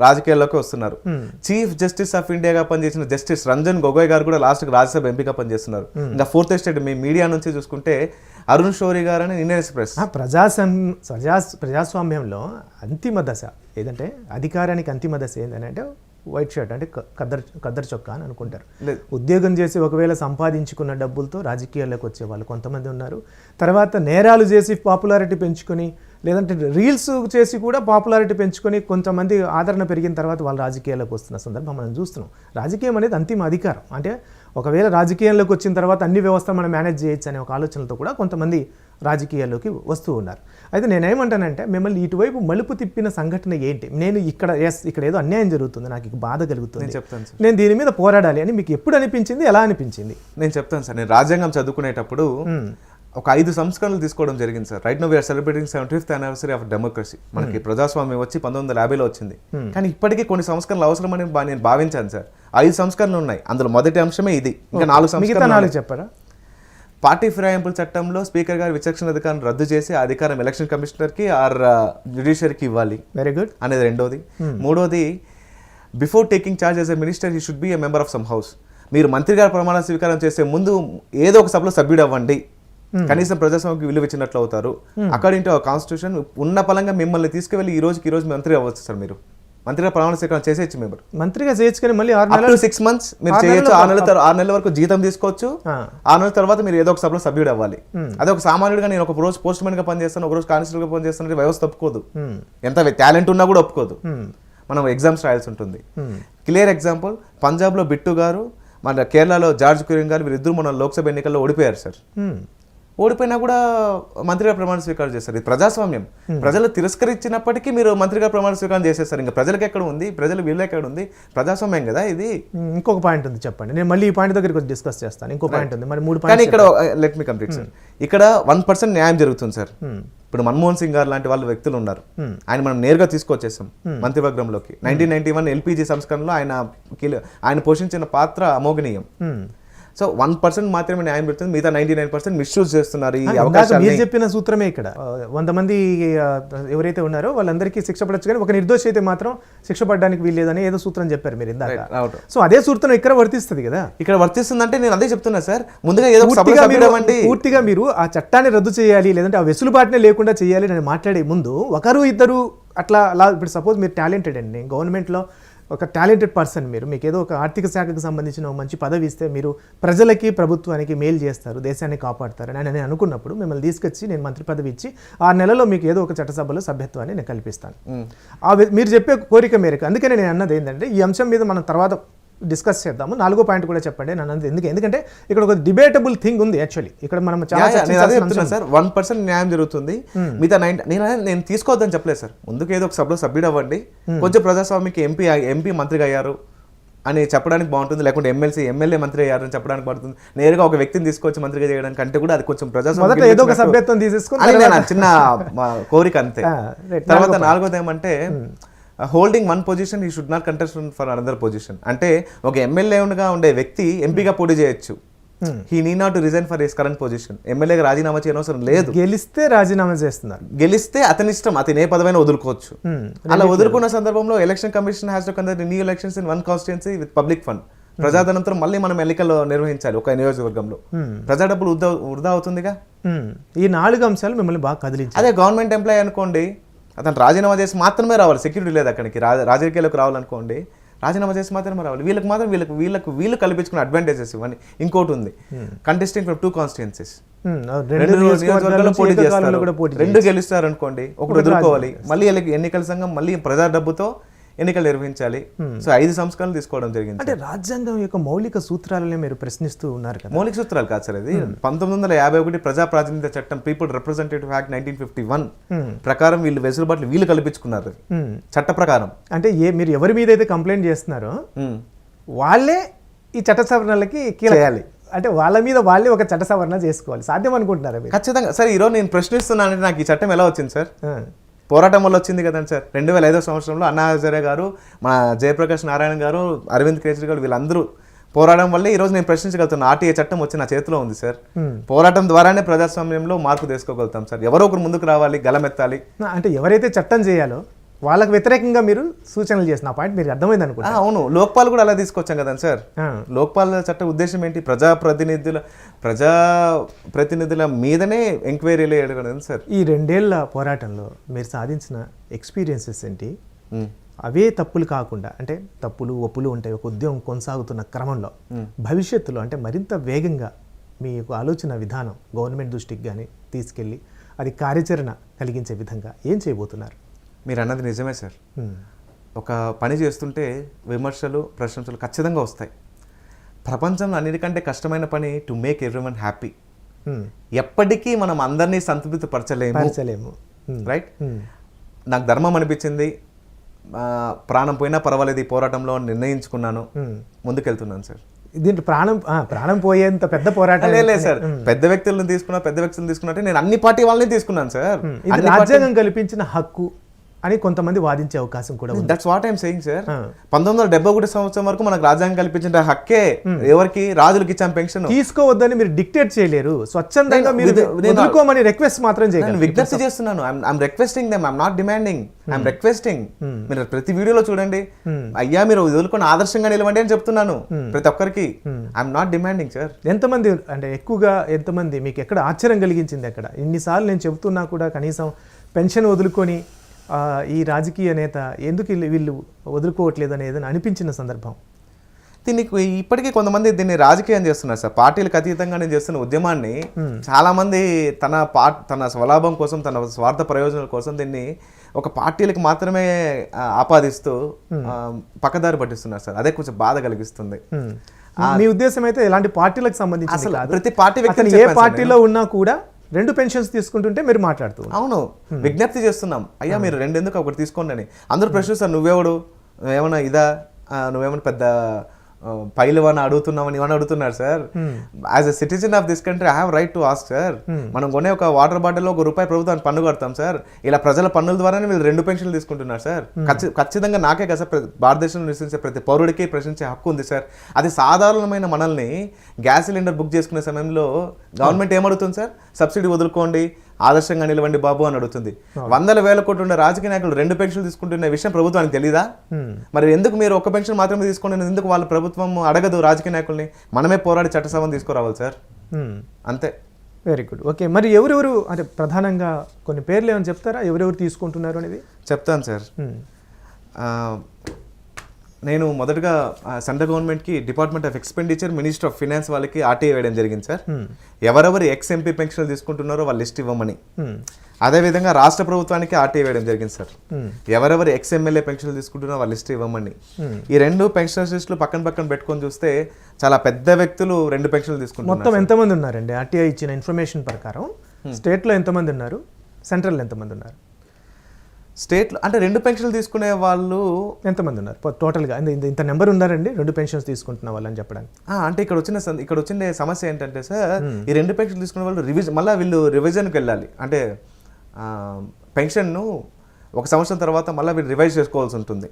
రాజకీయాల్లోకి వస్తున్నారు. చీఫ్ జస్టిస్ ఆఫ్ ఇండియాగా పనిచేసిన జస్టిస్ రంజన్ గొగోయ్ గారు కూడా లాస్ట్ రాజ్యసభ ఎంపీగా పనిచేస్తున్నారు. ఇంకా ఫోర్త్ ఎస్టేట్ మీ మీడియా నుంచి చూసుకుంటే అరుణ్ షోరీ గారు అని ఇండియన్ ఎక్స్ప్రెస్. ప్రజాస్వామ్యంలో అంతిమ దశ ఏదంటే, అధికారానికి అంతిమ దశ ఏంటంటే వైట్ షర్ట్ అంటే ఖద్దరు చొక్కా అని అనుకుంటారు. ఉద్యోగం చేసి ఒకవేళ సంపాదించుకున్న డబ్బులతో రాజకీయాల్లోకి వచ్చే వాళ్ళు కొంతమంది ఉన్నారు. తర్వాత నేరాలు చేసి పాపులారిటీ పెంచుకొని, లేదంటే రీల్స్ చేసి కూడా పాపులారిటీ పెంచుకొని కొంతమంది ఆదరణ పెరిగిన తర్వాత వాళ్ళు రాజకీయాల్లోకి వస్తున్న సందర్భం మనం చూస్తున్నాం. రాజకీయం అనేది అంతిమ అధికారం. అంటే ఒకవేళ రాజకీయాల్లోకి వచ్చిన తర్వాత అన్ని వ్యవస్థలు మనం మేనేజ్ చేయొచ్చు అనే ఒక ఆలోచనలతో కూడా కొంతమంది రాజకీయాల్లోకి వస్తూ ఉన్నారు. అయితే నేనేమంటానంటే, మిమ్మల్ని ఇటువైపు మలుపు తిప్పిన సంఘటన ఏంటి? నేను ఇక్కడ ఏదో అన్యాయం జరుగుతుంది, నాకు ఇక బాధ కలుగుతుంది, చెప్తాను సార్. నేను దీని మీద పోరాడాలి అని మీకు ఎప్పుడు అనిపించింది, ఎలా అనిపించింది? నేను చెప్తాను సార్. నేను రాజ్యాంగం చదువుకునేటప్పుడు ఒక 5 సంస్కరణలు తీసుకోవడం జరిగింది sir. Right now we are celebrating 75th anniversary of democracy. మనకి ప్రజాస్వామ్యం వచ్చి 1950లో వచ్చింది. కానీ ఇప్పటికీ కొన్ని సంస్కరణలు అవసరమని నేను భావించాను సార్. 5 సంస్కరణలు ఉన్నాయి. అందులో మొదటి అంశమే ఇది. ఇంకా 4 సంస్కరణలు చెప్పారా? పార్టీ ఫిరాయింపుల చట్టంలో స్పీకర్ గారి విచక్షణ అధికారం రద్దు చేసి ఆ అధికారం ఎలక్షన్ కమిషనర్కి ఆర్ జ్యుడిషియరీకి ఇవ్వాలి. వెరీ గుడ్ అనేది రెండోది. మూడోది, before taking charge as a minister he should be a member of some house. మీరు మంత్రి గారి ప్రమాణ స్వీకారం చేసే ముందు ఏదో ఒక సభలో సభ్యుడు అవ్వండి, కనీసం ప్రజాస్వామ్యానికి విలువ ఇచ్చినట్లు అవుతారు. అకార్డింగ్ టు అవర్ కాన్స్టిట్యూషన్ ఉన్న పలంగా మిమ్మల్ని తీసుకువెళ్ళి ఈ రోజు మంత్రి అవ్వచ్చు సార్. మీరు మంత్రిగా ప్రమాణ స్వీకారం చేసేయచ్చు. మేము మంత్రిగా చేయొచ్చు, మళ్ళీ 6 months మీరు చేయొచ్చు. 6 నెలల వరకు జీతం తీసుకోవచ్చు. 6 నెలల తర్వాత మీరు ఏదో ఒక సభలో సభ్యుడు అవ్వాలి. అదే ఒక సామాన్యుడిగా నేను ఒక రోజు పోస్ట్ మ్యాన్ గా పనిచేస్తాను, ఒక రోజు కానిస్టేబుల్ గా పనిచేస్తాను, వ్యవస్థ ఒప్పుకోదు. ఎంత టాలెంట్ ఉన్నా కూడా ఒప్పుకోదు. మనం ఎగ్జామ్స్ రాయాల్సి ఉంటుంది. క్లియర్ ఎగ్జాంపుల్, పంజాబ్ లో బిట్టు గారు, మన కేరళలో జార్జ్ క్యూరింగ్ గారు, వీరిద్దరు మన లోక్సభ ఎన్నికల్లో ఓడిపోయారు సార్. ఓడిపోయినా కూడా మంత్రిగా ప్రమాణ స్వీకారం చేస్తారు. ఇది ప్రజాస్వామ్యం. ప్రజలు తిరస్కరించినప్పటికీ మీరు మంత్రిగా ప్రమాణ స్వీకారం చేసేస్తారు. ఇంకా ప్రజలకు ఎక్కడ ఉంది? ప్రజలు వీళ్ళు ఎక్కడ ఉంది? ప్రజాస్వామ్యం కదా ఇది. ఇంకొక పాయింట్ ఉంది, చెప్పండి. నేను మళ్ళీ ఈ పాయింట్ దగ్గర డిస్కస్ చేస్తాను. ఇంకో పాయింట్ ఉంది, మరి 3 పాయింట్స్. కానీ ఇక్కడ లెట్ మీ కంప్లీట్ సార్. ఇక్కడ 1% న్యాయం జరుగుతుంది సార్. ఇప్పుడు మన్మోహన్ సింగ్ గారు లాంటి వాళ్ళ వ్యక్తులు ఉన్నారు. ఆయన మనం నేరుగా తీసుకొచ్చేసాం మంత్రివర్గంలోకి. 1991 ఎల్పిజి సంస్కరణలో ఆయన పోషించిన పాత్ర అమోఘనీయం. సో 1% మాత్రమే న్యాయం పెడుతుంది, మిగతా 99% మిస్యూజ్ చేస్తున్నారు ఈ ఇందాక అవకాశాన్ని. మీరు చెప్పిన సూత్రమే ఇక్కడ 100 మంది ఎవరైతే ఉన్నారో వాళ్ళందరికీ శిక్ష పడచ్చు, కానీ ఒక నిర్దోషి అయితే మాత్రం శిక్ష పడడానికి వీల్లేదని ఏదో సూత్రం చెప్పారు మీరు ఇందాక. అవును. సో అదే సూత్రం ఇక్కడ వర్తిస్తుంది కదా. ఇక్కడ వర్తిస్తుందంటే నేను అదే చెప్తున్నా సార్, ముందుగా ఏదో ఒక సభలో సభ్యుడవ్వండి. పూర్తిగా మీరు ఆ చట్టాన్ని రద్దు చేయాలి, లేదంటే ఆ వెసులుబాటునే లేకుండా చేయాలి అని మాట్లాడే ముందు ఒకరు ఇద్దరు అట్లా అలా, ఇప్పుడు సపోజ్ మీరు టాలెంటెడ్ అండి, గవర్నమెంట్లో ఒక టాలెంటెడ్ పర్సన్, మీకు ఏదో ఒక ఆర్థిక శాఖకు సంబంధించిన ఒక మంచి పదవి ఇస్తే మీరు ప్రజలకి ప్రభుత్వానికి మేలు చేస్తారు, దేశాన్ని కాపాడతారు అని నేను అనుకున్నప్పుడు మిమ్మల్ని తీసుకొచ్చి నేను మంత్రి పదవి ఇచ్చి 6 నెలల్లో మీకు ఏదో ఒక చట్టసభలో సభ్యత్వాన్ని నేను కల్పిస్తాను. మీరు చెప్పే కోరిక మేరకు, అందుకనే నేను అన్నది ఏంటంటే ఈ అంశం మీద మనం తర్వాత డిస్కస్ చేద్దాము. 4వ పాయింట్ కూడా చెప్పండి నన్ను, ఎందుకంటే ఇక్కడ ఒక డిబేటబుల్ థింగ్ ఉంది యాక్చువల్లీ. ఇక్కడ మనం చాలా సార్ 1% న్యాయం జరుగుతుంది, మిగతా 90 నేను తీసుకోవద్దని చెప్పలేదు సార్. ముందుకు ఏదో ఒక సభలో సభ్యుడు అవ్వండి, కొంచెం ప్రజాస్వామ్యకి ఎంపీ మంత్రిగా అయ్యారు అని చెప్పడానికి బాగుంటుంది, లేకుంటే ఎమ్మెల్యే మంత్రి అయ్యారు అని చెప్పడానికి బాగుంటుంది. నేరుగా ఒక వ్యక్తిని తీసుకొచ్చి మంత్రిగా చేయడానికి కంటే కూడా అది కొంచెం ప్రజాస్వామ్యం ఏదో ఒక సభ్యత్వం తీసేసుకుని చిన్న కోరిక అంతే. తర్వాత 4వది ఏమంటే హోల్డింగ్ 1 పొజిషన్ ఈ should not contest for another position. అంటే ఒక ఎమ్మెల్యేగా ఉండే వ్యక్తి ఎంపీగా పోటీ చేయొచ్చు, he need not to resign for his current position. ఎమ్మెల్యేగా రాజీనామా చేయనవసరం లేదు, గెలిస్తే రాజీనామా చేస్తున్నారు, గెలిస్తే అతని ఇష్టం, అతని ఏ పదవైనా వదులుకోవచ్చు. అలా వదులుకున్న సందర్భంలో election commission has to conduct new elections in 1 constituency with public fund. ప్రజాధనంతో మళ్ళీ మనం ఎన్నికలు నిర్వహించాలి ఒక నియోజకవర్గంలో, ప్రజా డబ్బులు వృధా అవుతుందిగా. ఈ 4 అంశాలు మిమ్మల్ని బాగా కదిలించాయి. అదే గవర్నమెంట్ ఎంప్లాయీ అనుకోండి, అతను రాజీనామా చేసి మాత్రమే రావాలి, సెక్యూరిటీ లేదు అక్కడికి, రాజకీయాలకు రావాలనుకోండి రాజీనామా చేసి మాత్రమే రావాలి. వీళ్ళకి మాత్రం వీళ్ళు కల్పించుకున్న అడ్వాంటేజెస్ ఇవన్నీ. ఇంకోటి ఉంది, కంటెస్టింగ్ ఫ్రమ్ 2 కాన్స్టిట్యుయెన్సీస్, 2 నియోజకవర్గాల్లో పోటీ చేస్తారు, 2 గెలుస్తారు అనుకోండి, ఒకటి వదులుకోవాలి. మళ్ళీ ఎన్నికల సంఘం మళ్ళీ ప్రజా డబ్బుతో ఎన్నికలు నిర్వహించాలి. సో 5 సంస్కరణలు తీసుకోవడం జరిగింది. అంటే రాజ్యాంగం యొక్క మౌలిక సూత్రాలనే మీరు ప్రశ్నిస్తూ ఉన్నారు కదా. మౌలిక సూత్రాలు కాదు సార్, ఇది 1951 ప్రజా ప్రాతినిధ్య చట్టం, పీపుల్ రిప్రజెంటేటివ్ యాక్ట్ 1951 ప్రకారం వీళ్ళు వెసులుబాట్లు వీళ్ళు కల్పించుకున్నారు చట్ట ప్రకారం. అంటే మీరు ఎవరి మీద అయితే కంప్లైంట్ చేస్తున్నారో వాళ్ళే ఈ చట్ట సవరణలకి చేయాలి, అంటే వాళ్ళ మీద వాళ్ళే ఒక చట్ట సవరణ చేసుకోవాలి. సాధ్యం అనుకుంటున్నారా? ఖచ్చితంగా సార్. ఈరోజు నేను ప్రశ్నిస్తున్నానంటే నాకు ఈ చట్టం ఎలా వచ్చింది సార్? పోరాటం వల్ల వచ్చింది కదండి సార్. 2005 సంవత్సరంలో అన్నా హజారే గారు, మన జయప్రకాష్ నారాయణ గారు, అరవింద్ కేజ్రీవాల్ వీళ్ళందరూ పోరాటం వల్లే ఈరోజు నేను ప్రశ్నించగలుగుతాను. ఆర్టీఏ చట్టం వచ్చి నా చేతిలో ఉంది సార్. పోరాటం ద్వారానే ప్రజాస్వామ్యంలో మార్పు తీసుకోగలుగుతాం సార్. ఎవరో ఒకరు ముందుకు రావాలి, గలమెత్తాలి. అంటే ఎవరైతే చట్టం చేయాలో వాళ్ళకు వ్యతిరేకంగా మీరు సూచనలు చేసిన పాయింట్ మీకు అర్థమైంది అనుకుంటా. అవును, లోక్పాల్ కూడా అలా తీసుకొచ్చాం కదండి సార్. లోక్పాల్ చట్ట ఉద్దేశం ఏంటి? ప్రజాప్రతినిధుల మీదనే ఎంక్వైరీలు వేయడం కదండి సార్. ఈ 2 ఏళ్ల పోరాటంలో మీరు సాధించిన ఎక్స్పీరియన్సెస్ ఏంటి? అవే తప్పులు కాకుండా, అంటే తప్పులు ఒప్పులు ఉంటాయి ఒక ఉద్యమం కొనసాగుతున్న క్రమంలో, భవిష్యత్తులో అంటే మరింత వేగంగా మీ యొక్క ఆలోచన విధానం గవర్నమెంట్ దృష్టికి కానీ తీసుకెళ్ళి అది కార్యాచరణ కలిగించే విధంగా ఏం చేయబోతున్నారు? మీరు అన్నది నిజమే సార్. ఒక పని చేస్తుంటే విమర్శలు, ప్రశంసలు ఖచ్చితంగా వస్తాయి. ప్రపంచంలో అన్నిటికంటే కష్టమైన పని టు మేక్ ఎవ్రీవన్ హ్యాపీ. ఎప్పటికీ మనం అందరినీ సంతృప్తి పరచలేము, రైట్? నాకు ధర్మం అనిపించింది, ప్రాణం పోయినా పర్వాలేదు ఈ పోరాటంలో నిర్ణయించుకున్నాను, ముందుకెళ్తున్నాను సార్. దీంట్లో ప్రాణం పోయేంత పెద్ద పోరాటం లేదు సార్. పెద్ద వ్యక్తులను తీసుకున్నట్టే నేను అన్ని పార్టీ వాళ్ళని తీసుకున్నాను సార్. రాజ్యాంగం కల్పించిన హక్కు అని కొంతమంది వాదించే అవకాశం కూడా ఉంది. That's what I'm saying sir. 1971 సంవత్సరం వరకు మనకు రాజ్యాంగం కల్పించిన హక్కే ఎవరికి? రాజులకు ఇచ్చాం పెన్షన్. తీసుకోవద్దని మీరు డిక్టేట్ చేయలేరు, స్వచ్ఛందంగా మీరు వదులుకోమని రిక్వెస్ట్ మాత్రం చేయండి. విజ్ఞప్తి చేస్తున్నాను. I'm requesting them, I'm not demanding, I'm requesting. మీరు ప్రతి వీడియోలో చూడండి, అయ్యా మీరు వదులుకొని ఆదర్శంగా నిలవండి అని చెప్తున్నాను ప్రతి ఒక్కరికి. I'm not demanding sir. ఎంతమంది అంటే ఎక్కువగా ఎంతమంది మీకు ఎక్కడ ఆశ్చర్యం కలిగించింది? అక్కడ ఇన్నిసార్లు నేను చెబుతున్నా కూడా కనీసం పెన్షన్ వదులుకొని ఈ రాజకీయ నేత ఎందుకు వీళ్ళు వదులుకోవట్లేదు అనేది అనిపించిన సందర్భం? దీనికి ఇప్పటికీ కొంతమంది దీన్ని రాజకీయం చేస్తున్నారు సార్. పార్టీలకు అతీతంగా నేను చేస్తున్న ఉద్యమాన్ని చాలా మంది తన స్వలాభం కోసం, తన స్వార్థ ప్రయోజనాల కోసం దీన్ని ఒక పార్టీలకు మాత్రమే ఆపాదిస్తూ పక్కదారి పట్టిస్తున్నారు సార్. అదే కొంచెం బాధ కలిగిస్తుంది. మీ ఉద్దేశం అయితే ఎలాంటి పార్టీలకు సంబంధించి కాదు, ప్రతి పార్టీ ఏ పార్టీలో ఉన్నా కూడా 2 పెన్షన్స్ తీసుకుంటుంటే మీరు మాట్లాడుతూ అవును విజ్ఞప్తి చేస్తున్నాం. అయ్యా మీరు 2 ఎందుకు ఒకటి తీసుకోండి అని. అందరూ ప్రశ్నిస్తారు, నువ్వేవాడు, ఏమన్నా ఇదా, నువ్వేమన్నా పెద్ద పైలవాన్ని అడుగుతున్నామని ఇవన్నీ అడుగుతున్నారు sir. As a citizen of this country I have right to ask sir. మనం కొనే ఒక వాటర్ బాటిల్లో ₹1 ప్రభుత్వానికి పన్ను కడతాం సార్. ఇలా ప్రజల పన్నుల ద్వారానే వీళ్ళు 2 పెన్షన్లు తీసుకుంటున్నారు సార్. ఖచ్చితంగా నాకే కదా సార్, భారతదేశంలో నివసించే ప్రతి పౌరుడికి ప్రశ్నించే హక్కు ఉంది సార్. అది సాధారణమైన మనల్ని గ్యాస్ సిలిండర్ బుక్ చేసుకునే సమయంలో గవర్నమెంట్ ఏమడుగుతుంది సార్? సబ్సిడీ వదులుకోండి, ఆదర్శంగా నిలవండి బాబు అని అడుగుతుంది. 100,000 కోట్లు ఉన్న రాజకీయ నాయకులు 2 పెన్షన్లు తీసుకుంటున్న విషయం ప్రభుత్వానికి తెలీదా? మరి ఎందుకు మీరు 1 పెన్షన్ మాత్రమే తీసుకోండి, ఎందుకు వాళ్ళ ప్రభుత్వం అడగదు రాజకీయ నాయకుల్ని? మనమే పోరాడి చట్టసభను తీసుకురావాలి సార్, అంతే. Very good. ఓకే, మరి ఎవరెవరు అంటే ప్రధానంగా కొన్ని పేర్లు ఏమైనా చెప్తారా, ఎవరెవరు తీసుకుంటున్నారు అనేది? చెప్తాను సార్. నేను మొదటగా సెంట్రల్ గవర్నమెంట్కి department of expenditure, minister of finance వాళ్ళకి ఆర్టీఐ వేయడం జరిగింది సార్. ఎవరెవరు ఎక్స్-ఎంపీ పెన్షన్లు తీసుకుంటున్నారో వాళ్ళు లిస్ట్ ఇవ్వమని. అదేవిధంగా రాష్ట్ర ప్రభుత్వానికి ఆర్టీఐ వేయడం జరిగింది సార్. ఎవరెవరు ఎక్స్-ఎమ్మెల్యే పెన్షన్లు తీసుకుంటున్నారో వాళ్ళ లిస్ట్ ఇవ్వమని. ఈ 2 పెన్షనర్స్ లిస్టులు పక్కన పక్కన పెట్టుకొని చూస్తే చాలా పెద్ద వ్యక్తులు 2 పెన్షన్లు తీసుకుంటున్నారు. మొత్తం ఎంతమంది ఉన్నారండి ఆర్టీఐ ఇచ్చిన ఇన్ఫర్మేషన్ ప్రకారం? స్టేట్లో ఎంతమంది ఉన్నారు, సెంట్రల్ ఎంతమంది ఉన్నారు? స్టేట్లో అంటే 2 పెన్షన్లు తీసుకునే వాళ్ళు ఎంతమంది ఉన్నారు టోటల్గా? ఇంత నెంబర్ ఉన్నారండి 2 పెన్షన్స్ తీసుకుంటున్న వాళ్ళు అని చెప్పడానికి. అంటే ఇక్కడ వచ్చిన సమస్య ఏంటంటే సార్, ఈ 2 పెన్షన్లు తీసుకునే వాళ్ళు మళ్ళీ వీళ్ళు రివిజన్కి వెళ్ళాలి. అంటే పెన్షన్ను 1 సంవత్సరం తర్వాత మళ్ళీ వీళ్ళు రివైజ్ చేసుకోవాల్సి ఉంటుంది.